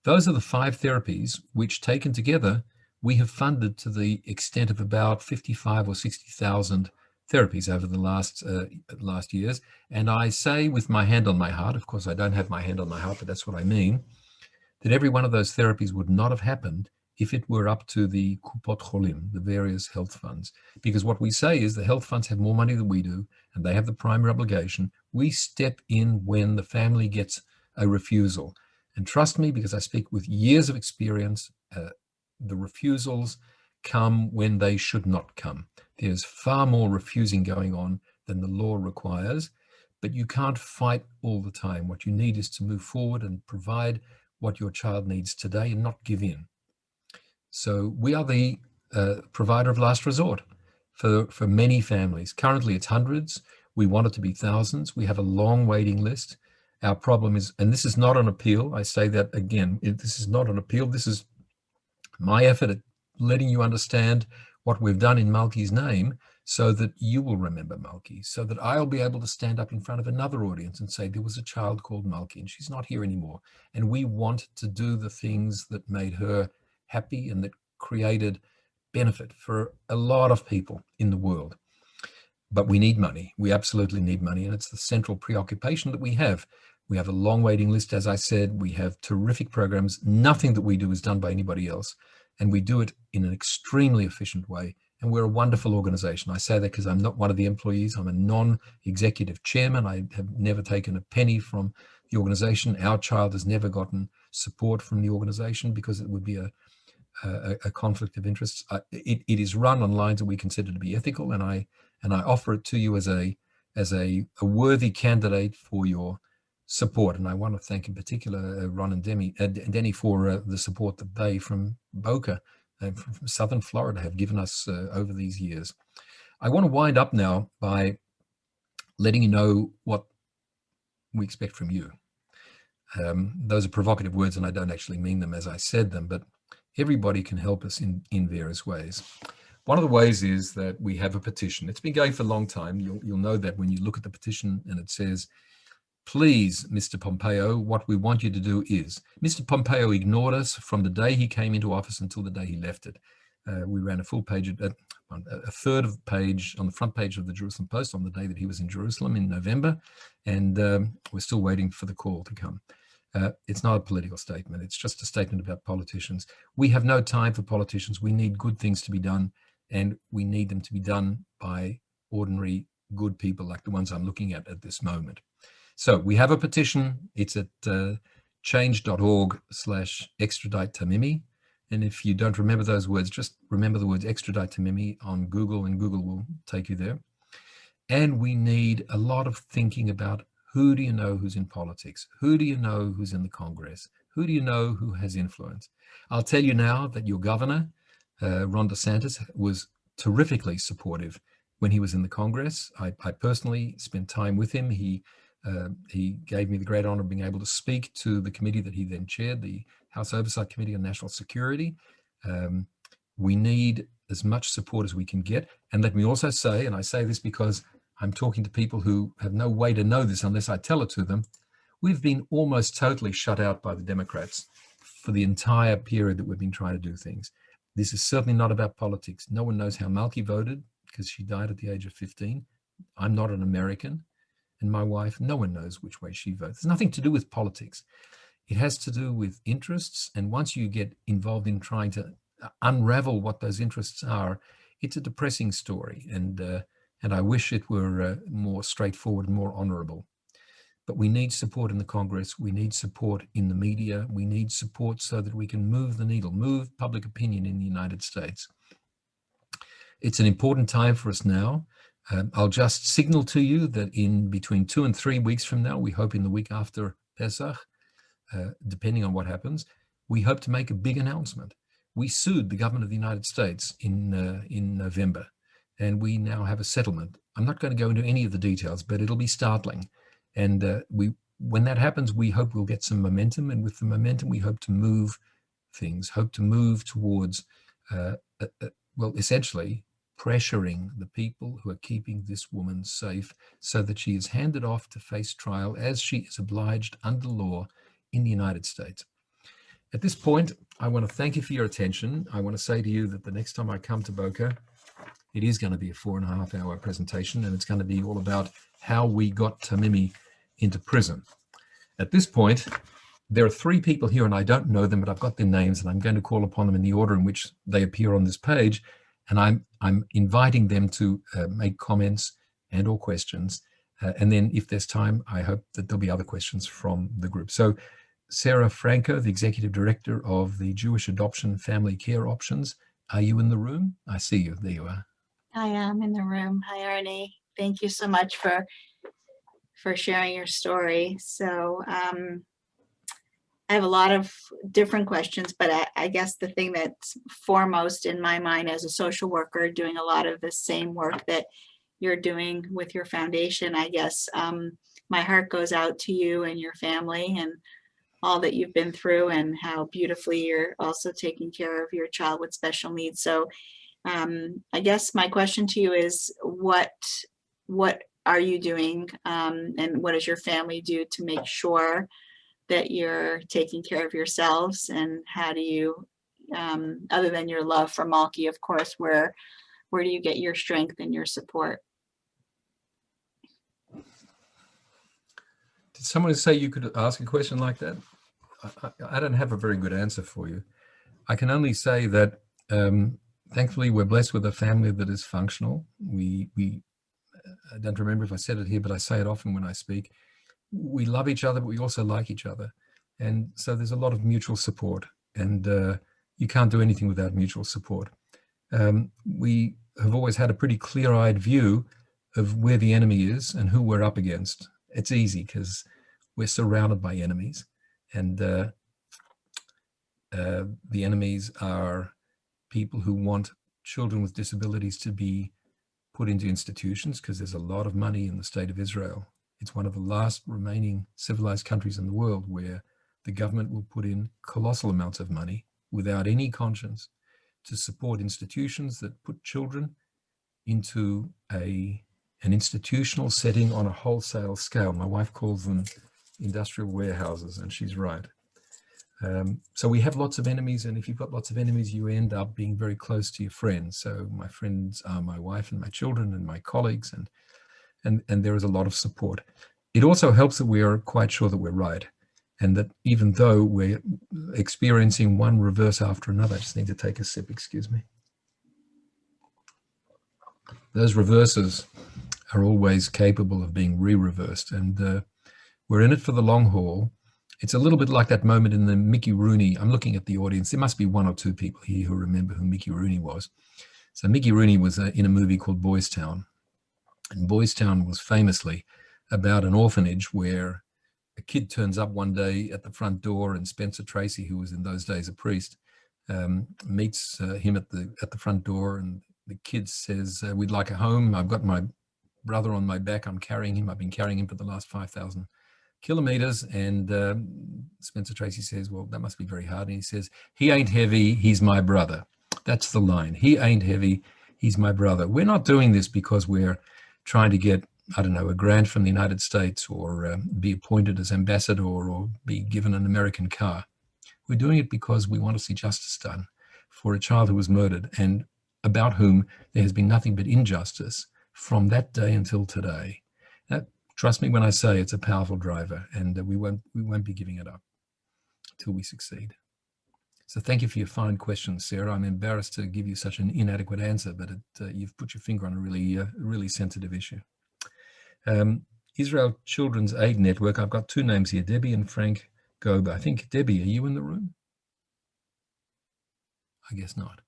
Those are the 5 therapies which, taken together, we have funded to the extent of about 55 or 60,000 therapies over the last years. And I say with my hand on my heart, of course I don't have my hand on my heart, but that's what I mean, that every one of those therapies would not have happened if it were up to the Kupot Cholim, the various health funds. Because what we say is the health funds have more money than we do, and they have the primary obligation. We step in when the family gets a refusal. And trust me, because I speak with years of experience, the refusals come when they should not come. There's far more refusing going on than the law requires, but you can't fight all the time. What you need is to move forward and provide what your child needs today and not give in. So we are the provider of last resort for many families. Currently it's hundreds. We want it to be thousands. We have a long waiting list. Our problem is, and this is not an appeal, I say that again, this is not an appeal. This is my effort at letting you understand what we've done in Malki's name so that you will remember Malki, so that I'll be able to stand up in front of another audience and say, there was a child called Malki and she's not here anymore. And we want to do the things that made her happy and that created benefit for a lot of people in the world. But we need money. We absolutely need money. And it's the central preoccupation that we have. We have a long waiting list, as I said. We have terrific programs. Nothing that we do is done by anybody else. And we do it in an extremely efficient way. And we're a wonderful organization. I say that because I'm not one of the employees. I'm a non-executive chairman. I have never taken a penny from the organization. Our child has never gotten support from the organization because it would be a conflict of interests. It is run on lines that we consider to be ethical, and I offer it to you as a worthy candidate for your support. And I want to thank in particular Ron and Denny for the support that they from Boca and from Southern Florida have given us over these years. I want to wind up now by letting you know what we expect from you. Those are provocative words and I don't actually mean them as I said them, but everybody can help us in various ways. One of the ways is that we have a petition. It's been going for a long time. You'll know that when you look at the petition and it says, please, Mr. Pompeo, what we want you to do is, Mr. Pompeo ignored us from the day he came into office until the day he left it. We ran a full page, a third of the page on the front page of the Jerusalem Post on the day that he was in Jerusalem in November, and we're still waiting for the call to come. It's not a political statement. It's just a statement about politicians. We have no time for politicians. We need good things to be done, and we need them to be done by ordinary good people like the ones I'm looking at this moment. So we have a petition. It's at change.org/extradite Tamimi. And if you don't remember those words, just remember the words extradite Tamimi on Google, and Google will take you there. And we need a lot of thinking about who do you know who's in politics? Who do you know who's in the Congress? Who do you know who has influence? I'll tell you now that your governor, Ron DeSantis, was terrifically supportive when he was in the Congress. I personally spent time with him. He gave me the great honor of being able to speak to the committee that he then chaired, the House Oversight Committee on National Security. We need as much support as we can get. And let me also say, and I say this because I'm talking to people who have no way to know this unless I tell it to them, we've been almost totally shut out by the Democrats for the entire period that we've been trying to do things. This is certainly not about politics. No one knows how Malki voted because she died at the age of 15. I'm not an American. And my wife, no one knows which way she votes. It's nothing to do with politics. It has to do with interests. And once you get involved in trying to unravel what those interests are, it's a depressing story. And I wish it were more straightforward and more honorable. But we need support in the Congress. We need support in the media. We need support so that we can move the needle, move public opinion in the United States. It's an important time for us now. I'll just signal to you that in between 2 and 3 weeks from now, we hope in the week after Pesach, depending on what happens, we hope to make a big announcement. We sued the government of the United States in November, and we now have a settlement. I'm not going to go into any of the details, but it'll be startling. And when that happens, we hope we'll get some momentum. And with the momentum, we hope to move things, hope to move towards, well, essentially, pressuring the people who are keeping this woman safe so that she is handed off to face trial as she is obliged under law in the United States. At this point, I want to thank you for your attention. I want to say to you that the next time I come to Boca, it is going to be a 4.5-hour presentation, and it's going to be all about how we got Tamimi into prison. At this point, there are 3 people here, and I don't know them, but I've got their names, and I'm going to call upon them in the order in which they appear on this page. And I'm inviting them to make comments and or questions. And then if there's time, I hope that there'll be other questions from the group. So Sarah Franco, the Executive Director of the Jewish Adoption Family Care Options. Are you in the room? I see you. There you are. I am in the room. Hi, Arnie. Thank you so much for sharing your story. So I have a lot of different questions, but I guess the thing that's foremost in my mind as a social worker doing a lot of the same work that you're doing with your foundation, I guess my heart goes out to you and your family and all that you've been through and how beautifully you're also taking care of your child with special needs. So I guess my question to you is what are you doing and what does your family do to make sure that you're taking care of yourselves, and how do you, other than your love for Malki, of course, where do you get your strength and your support? Did someone say you could ask a question like that? I don't have a very good answer for you. I can only say that thankfully we're blessed with a family that is functional. I don't remember if I said it here, but I say it often when I speak. We love each other, but we also like each other. And so there's a lot of mutual support, and you can't do anything without mutual support. We have always had a pretty clear-eyed view of where the enemy is and who we're up against. It's easy because we're surrounded by enemies, and the enemies are people who want children with disabilities to be put into institutions because there's a lot of money in the state of Israel. It's one of the last remaining civilized countries in the world where the government will put in colossal amounts of money without any conscience to support institutions that put children into an institutional setting on a wholesale scale. My wife calls them industrial warehouses, and she's right. So we have lots of enemies, and if you've got lots of enemies, you end up being very close to your friends. So my friends are my wife and my children and my colleagues, and there is a lot of support. It also helps that we are quite sure that we're right, and that even though we're experiencing one reverse after another, I just need to take a sip, excuse me. Those reverses are always capable of being re-reversed, and we're in it for the long haul. It's a little bit like that moment in the Mickey Rooney. I'm looking at the audience. There must be 1 or 2 people here who remember who Mickey Rooney was. So Mickey Rooney was in a movie called Boys Town. And Boys Town was famously about an orphanage where a kid turns up one day at the front door, and Spencer Tracy, who was in those days a priest, meets him at the front door, and the kid says, "We'd like a home. I've got my brother on my back. I'm carrying him. I've been carrying him for the last 5,000 kilometers." And Spencer Tracy says, "Well, that must be very hard." And he says, "He ain't heavy. He's my brother." That's the line. He ain't heavy. He's my brother. We're not doing this because we're trying to get, I don't know, a grant from the United States, or be appointed as ambassador, or be given an American car. We're doing it because we want to see justice done for a child who was murdered, and about whom there has been nothing but injustice from that day until today. Trust me when I say it's a powerful driver, and we won't be giving it up till we succeed. So thank you for your fine questions, Sarah. I'm embarrassed to give you such an inadequate answer, but you've put your finger on a really sensitive issue. Israel Children's Aid Network, I've got 2 names here, Debbie and Frank Gober. I think, Debbie, are you in the room? I guess not.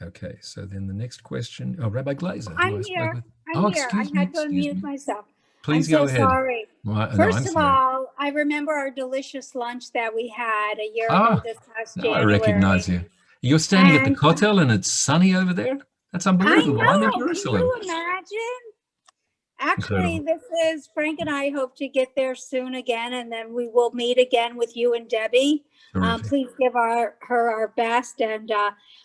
Okay, so then the next question, Rabbi Glazer. I'm here. I had to unmute myself. Please go ahead. Sorry. Well, First of all, I remember our delicious lunch that we had a year ago this past January. I recognize you. You're standing at the Kotel and it's sunny over there? That's unbelievable. I'm in Jerusalem. Can you imagine? Actually, Incredible. this is Frank and I hope to get there soon again, and then we will meet again with you and Debbie. Terrific. Please give her our best. And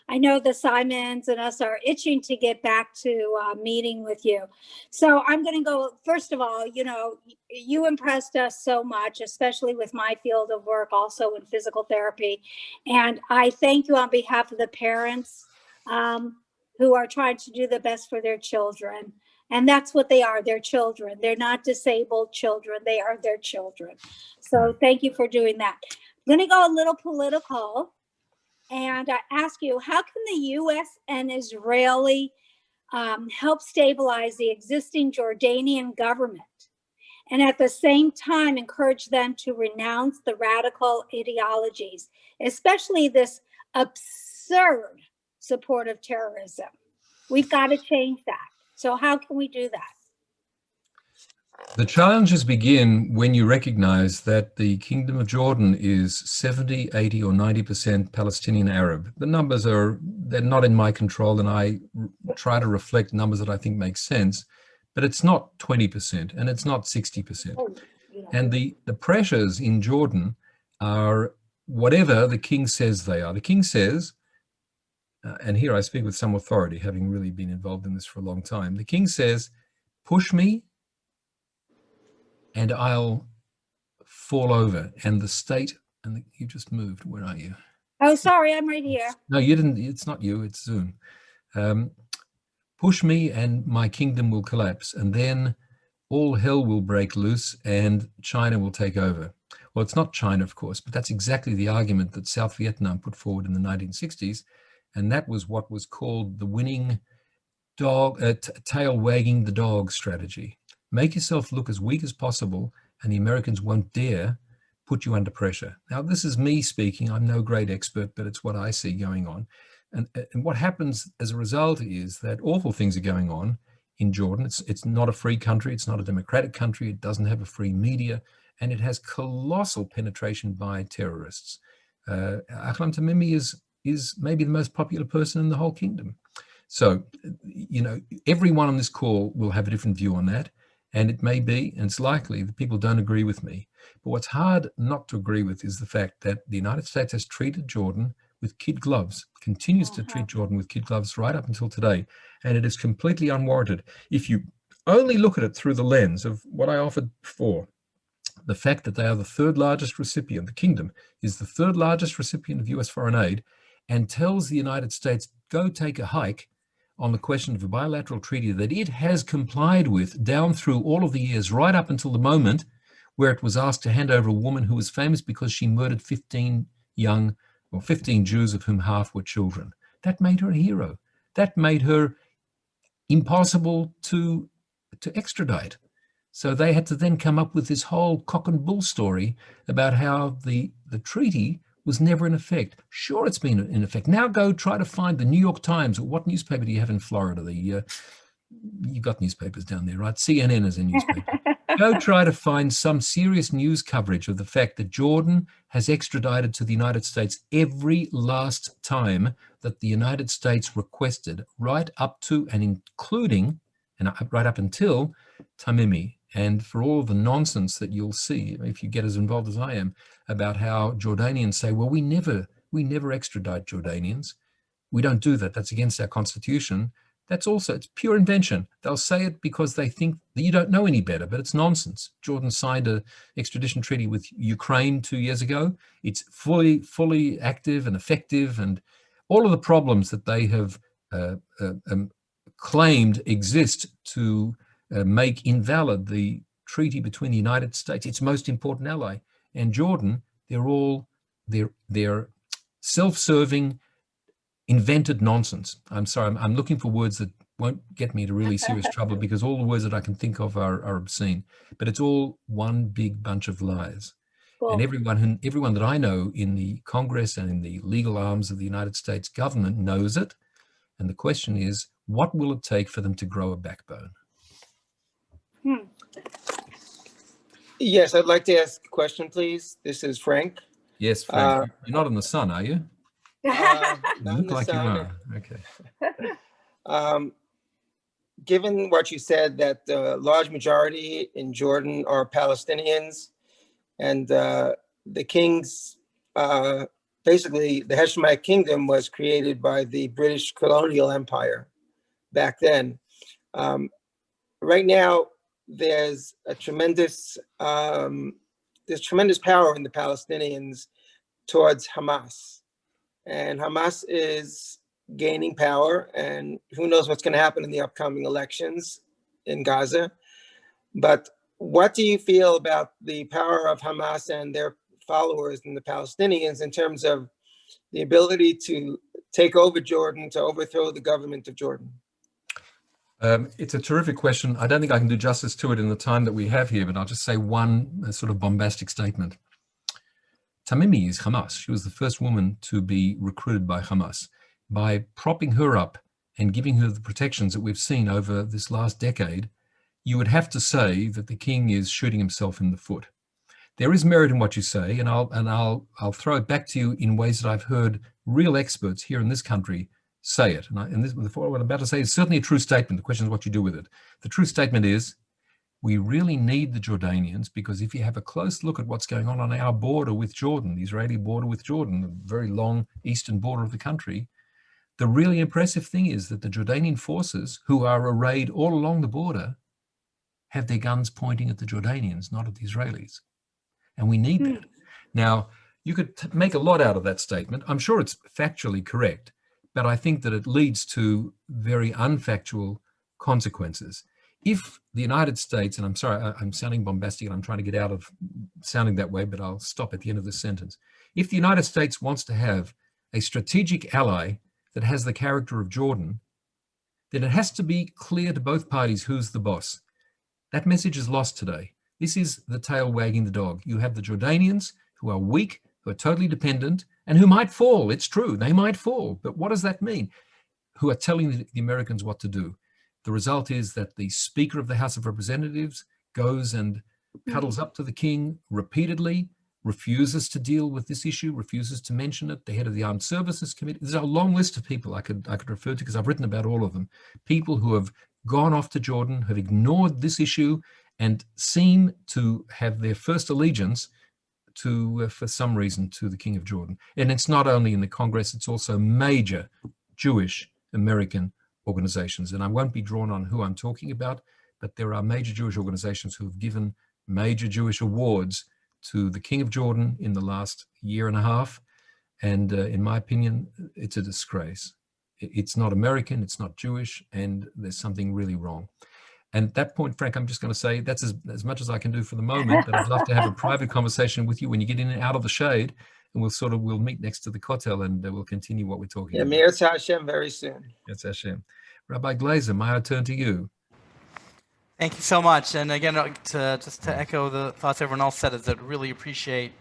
I know the Simons and us are itching to get back to meeting with you. So I'm going to go, first of all, you know, you impressed us so much, especially with my field of work, also in physical therapy. And I thank you on behalf of the parents who are trying to do the best for their children. And that's what they are, their children. They're not disabled children. They are their children. So thank you for doing that. I'm going to go a little political and ask you, how can the U.S. and Israeli help stabilize the existing Jordanian government and at the same time encourage them to renounce the radical ideologies, especially this absurd support of terrorism? We've got to change that. So how can we do that? The challenges begin when you recognize that the Kingdom of Jordan is 70, 80, or 90% Palestinian Arab. The numbers they're not in my control, and I try to reflect numbers that I think make sense, but it's not 20% and it's not 60%. And the pressures in Jordan are whatever the king says they are. The king says, and here I speak with some authority, having really been involved in this for a long time. The king says, push me and I'll fall over. And the state, and you just moved, where are you? Oh, sorry, I'm right here. No, you didn't, it's not you, it's Zoom. Push me and my kingdom will collapse, and then all hell will break loose and China will take over. Well, it's not China, of course, but that's exactly the argument that South Vietnam put forward in the 1960s. And that was what was called the winning dog, tail wagging the dog strategy. Make yourself look as weak as possible, and the Americans won't dare put you under pressure. Now, this is me speaking. I'm no great expert, but it's what I see going on. And what happens as a result is that awful things are going on in Jordan. It's not a free country. It's not a democratic country. It doesn't have a free media, and it has colossal penetration by terrorists. Ahlam Tamimi is maybe the most popular person in the whole kingdom. So, you know, everyone on this call will have a different view on that. And it may be, and it's likely, that people don't agree with me. But what's hard not to agree with is the fact that the United States has treated Jordan with kid gloves, continues to treat Jordan with kid gloves right up until today. And it is completely unwarranted. If you only look at it through the lens of what I offered before, the fact that they are the third largest recipient, the kingdom is the third largest recipient of US foreign aid, and tells the United States, go take a hike on the question of a bilateral treaty that it has complied with down through all of the years, right up until the moment where it was asked to hand over a woman who was famous because she murdered 15 Jews, of whom half were children. That made her a hero. That made her impossible to extradite. So they had to then come up with this whole cock and bull story about how the treaty was never in effect. Sure, it's been in effect. Now go try to find the New York Times, or what newspaper do you have in Florida? You've got newspapers down there, right? CNN is a newspaper. Go try to find some serious news coverage of the fact that Jordan has extradited to the United States every last time that the United States requested, right up to and including, and right up until Tamimi. And for all the nonsense that you'll see, if you get as involved as I am, about how Jordanians say, well, we never extradite Jordanians. We don't do that. That's against our constitution. That's also, it's pure invention. They'll say it because they think that you don't know any better, but it's nonsense. Jordan signed an extradition treaty with Ukraine 2 years ago. It's fully active and effective, and all of the problems that they have claimed exist to make invalid the treaty between the United States, its most important ally, and Jordan, they're self-serving, invented nonsense. I'm sorry, I'm looking for words that won't get me into really serious trouble, because all the words that I can think of are obscene, but it's all one big bunch of lies. Cool. And everyone that I know in the Congress and in the legal arms of the United States government knows it. And the question is, what will it take for them to grow a backbone? Yes, I'd like to ask a question, please. This is Frank. Yes, Frank. You're not in the sun, are you? You look like you are. Okay. given what you said, that the large majority in Jordan are Palestinians, and the king's, basically the Hashemite kingdom was created by the British colonial empire back then. Right now, there's tremendous power in the Palestinians towards Hamas, and Hamas is gaining power, and who knows what's going to happen in the upcoming elections in Gaza. But what do you feel about the power of Hamas and their followers and the Palestinians in terms of the ability to take over Jordan, to overthrow the government of Jordan? It's a terrific question. I don't think I can do justice to it in the time that we have here, but I'll just say one sort of bombastic statement. Tamimi is Hamas. She was the first woman to be recruited by Hamas. By propping her up and giving her the protections that we've seen over this last decade, you would have to say that the king is shooting himself in the foot. There is merit in what you say, and I'll throw it back to you in ways that I've heard real experts here in this country say it. And what I'm about to say is certainly a true statement. The question is what you do with it. The true statement is, we really need the Jordanians, because if you have a close look at what's going on our border with Jordan, the Israeli border with Jordan, the very long eastern border of the country, the really impressive thing is that the Jordanian forces, who are arrayed all along the border, have their guns pointing at the Jordanians, not at the Israelis. And we need that. Now, you could make a lot out of that statement. I'm sure it's factually correct, but I think that it leads to very unfactual consequences. If the United States, and I'm sorry, I'm sounding bombastic and I'm trying to get out of sounding that way, but I'll stop at the end of this sentence. If the United States wants to have a strategic ally that has the character of Jordan, then it has to be clear to both parties who's the boss. That message is lost today. This is the tail wagging the dog. You have the Jordanians, who are weak, who are totally dependent, and who might fall. It's true, they might fall. But what does that mean? Who are telling the Americans what to do. The result is that the Speaker of the House of Representatives goes and cuddles up to the king repeatedly, refuses to deal with this issue, refuses to mention it. The head of the Armed Services Committee. There's a long list of people I could refer to, because I've written about all of them. People who have gone off to Jordan, have ignored this issue, and seem to have their first allegiance to, for some reason, to the King of Jordan. And it's not only in the Congress, it's also major Jewish American organizations. And I won't be drawn on who I'm talking about, but there are major Jewish organizations who have given major Jewish awards to the King of Jordan in the last year and a half. And in my opinion, it's a disgrace. It's not American, it's not Jewish, and there's something really wrong. And at that point, Frank, I'm just going to say that's as much as I can do for the moment, but I'd love to have a private conversation with you when you get in and out of the shade, and we'll meet next to the kotel, and we'll continue what we're talking about. Mir Hashem very soon. Yes, Hashem. Rabbi Glazer, may I turn to you? Thank you so much. And again, just to echo the thoughts everyone else said, is that really appreciate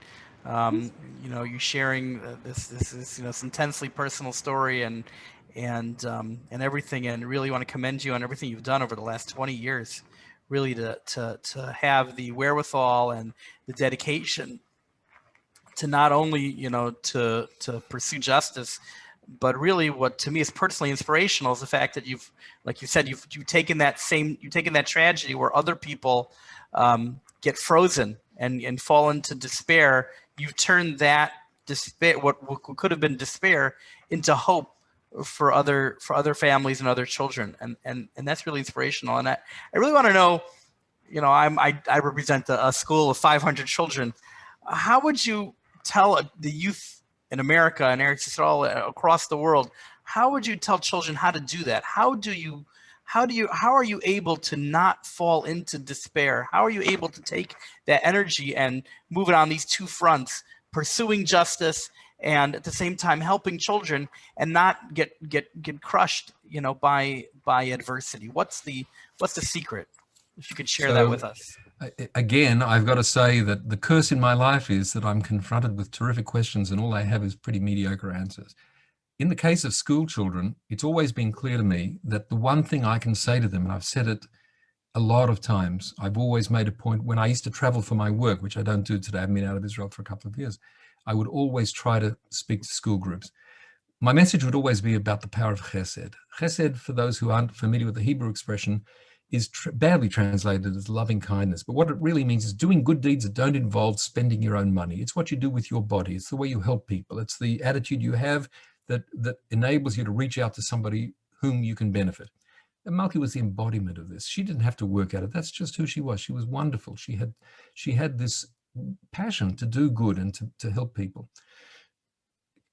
you sharing this intensely personal story and everything, and really want to commend you on everything you've done over the last 20 years, really to have the wherewithal and the dedication to not only to pursue justice, but really what to me is personally inspirational is the fact that you've, like you said, you've taken that tragedy where other people get frozen and fall into despair. You've turned that despair, what could have been despair, into hope for other families and other children, and that's really inspirational. And I really want to know, I represent a school of 500 children. How would you tell the youth in America and Eretz Yisrael across the world, how would you tell children how to do that? How are you able to not fall into despair? How are you able to take that energy and move it on these two fronts, pursuing justice and at the same time helping children and not get crushed, by adversity? What's the secret? If you could share that with us. Again, I've got to say that the curse in my life is that I'm confronted with terrific questions and all I have is pretty mediocre answers. In the case of school children, it's always been clear to me that the one thing I can say to them, and I've said it a lot of times, I've always made a point when I used to travel for my work, which I don't do today, I haven't been out of Israel for a couple of years, I would always try to speak to school groups. my message would always be about the power of chesed. Chesed, for those who aren't familiar with the Hebrew expression, is badly translated as loving kindness. But what it really means is doing good deeds that don't involve spending your own money. It's what you do with your body. It's the way you help people. It's the attitude you have that enables you to reach out to somebody whom you can benefit. And Malki was the embodiment of this. She didn't have to work at it. That's just who she was. She was wonderful. She had this passion to do good and to help people.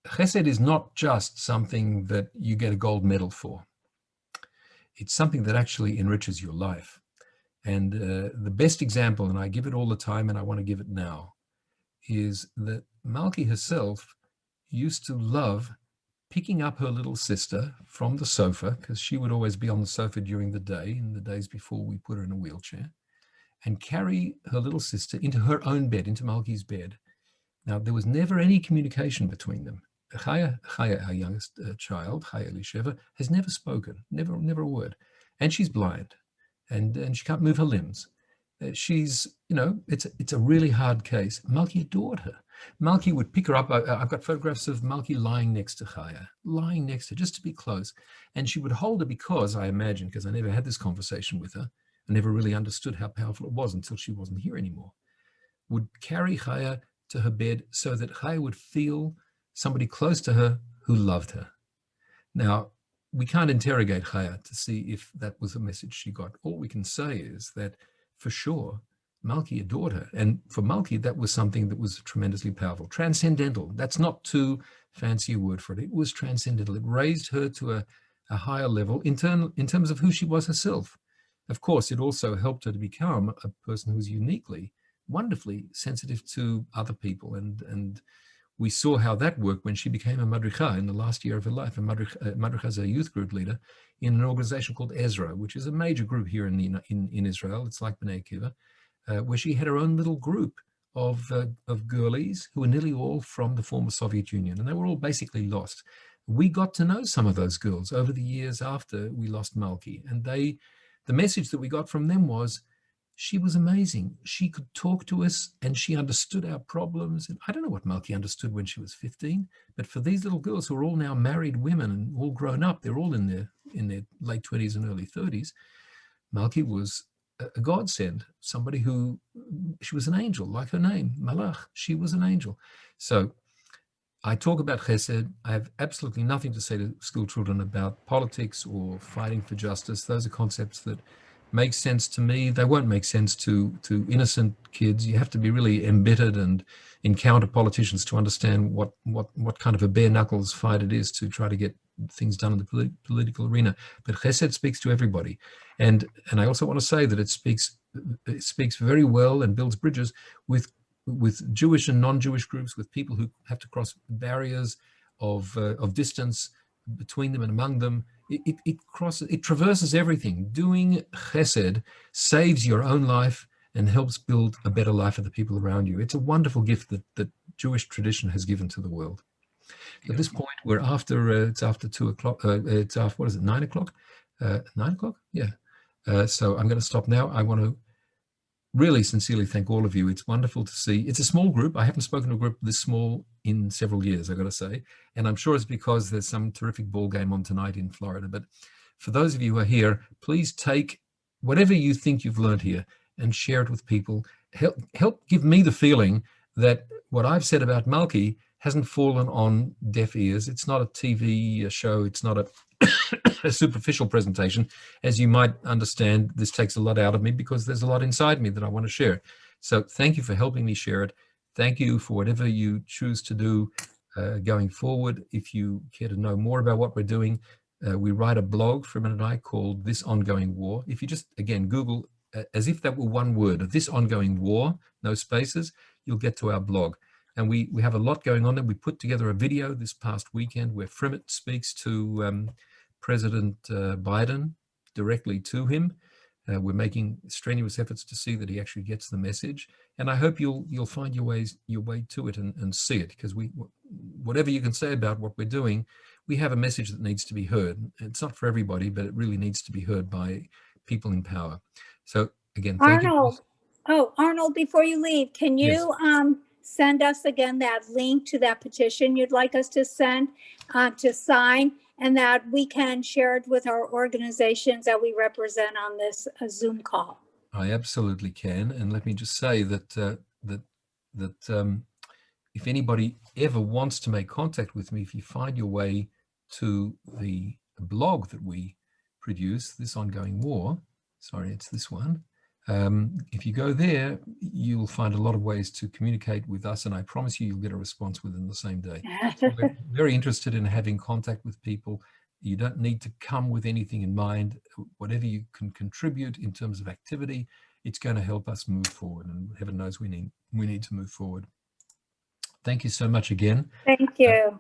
Chesed is not just something that you get a gold medal for. It's something that actually enriches your life. And the best example, and I give it all the time and I want to give it now, is that Malki herself used to love picking up her little sister from the sofa, because she would always be on the sofa during the day, in the days before we put her in a wheelchair, and carry her little sister into her own bed, into Malki's bed. Now, there was never any communication between them. Chaya, our youngest child, Chaya Elisheva, has never spoken, never a word. And she's blind, and she can't move her limbs. She's, it's a really hard case. Malki adored her. Malki would pick her up. I've got photographs of Malki lying next to Chaya, lying next to her, just to be close. And she would hold her because, I imagine, because I never had this conversation with her, I never really understood how powerful it was until she wasn't here anymore, would carry Chaya to her bed so that Chaya would feel somebody close to her who loved her. Now, we can't interrogate Chaya to see if that was a message she got. All we can say is that, for sure, Malki adored her. And for Malki, that was something that was tremendously powerful. Transcendental. That's not too fancy a word for it. It was transcendental. It raised her to a higher level in terms of who she was herself. Of course, it also helped her to become a person who was uniquely, wonderfully sensitive to other people. And we saw how that worked when she became a madricha in the last year of her life. A madricha is a youth group leader in an organization called Ezra, which is a major group here in Israel. It's like B'nai Akiva, where she had her own little group of girlies who were nearly all from the former Soviet Union, and they were all basically lost. We got to know some of those girls over the years after we lost Malki, and the message that we got from them was, she was amazing. She could talk to us and she understood our problems. And I don't know what Malki understood when she was 15, but for these little girls who are all now married women and all grown up, they're all in their late 20s and early 30s, Malki was a godsend, somebody who, she was an angel, like her name, Malach. She was an angel. So I talk about chesed. I have absolutely nothing to say to school children about politics or fighting for justice. Those are concepts that make sense to me. They won't make sense to innocent kids. You have to be really embittered and encounter politicians to understand what kind of a bare knuckles fight it is to try to get things done in the political arena. But chesed speaks to everybody, and I also want to say that it speaks very well and builds bridges with Jewish and non-Jewish groups, with people who have to cross barriers of distance between them and among them. It traverses everything. Doing chesed saves your own life and helps build a better life for the people around you. It's a wonderful gift that Jewish tradition has given to the world. At this point, we're it's after 2 o'clock. It's after, what is it, 9 o'clock? 9 o'clock? Yeah. So I'm going to stop now. I want to really sincerely thank all of you. It's wonderful to see. It's a small group. I haven't spoken to a group this small in several years, I've got to say. And I'm sure it's because there's some terrific ball game on tonight in Florida. But for those of you who are here, please take whatever you think you've learned here and share it with people. Help give me the feeling that what I've said about Malki hasn't fallen on deaf ears. It's not a TV show. It's not a superficial presentation. As you might understand, this takes a lot out of me because there's a lot inside me that I want to share. So thank you for helping me share it. Thank you for whatever you choose to do going forward. If you care to know more about what we're doing, we write a blog, Freeman and I, called This Ongoing War. If you just, again, Google, as if that were one word, This Ongoing War, no spaces, you'll get to our blog. And we have a lot going on there. We put together a video this past weekend where Freeman speaks to President Biden directly to him. We're making strenuous efforts to see that he actually gets the message. And I hope you'll find your way to it and see it, because whatever you can say about what we're doing, we have a message that needs to be heard. It's not for everybody, but it really needs to be heard by people in power. So again, thank you. Arnold, before you leave, can you send us again that link to that petition you'd like us to send, to sign, and that we can share it with our organizations that we represent on this Zoom call. I absolutely can. And let me just say that if anybody ever wants to make contact with me, if you find your way to the blog that we produce, This Ongoing War, sorry, it's this one. If you go there, you'll find a lot of ways to communicate with us, and I promise you'll get a response within the same day. So we're very interested in having contact with people. You don't need to come with anything in mind. Whatever you can contribute in terms of activity, it's going to help us move forward, and heaven knows we need to move forward. Thank you so much again. Thank you.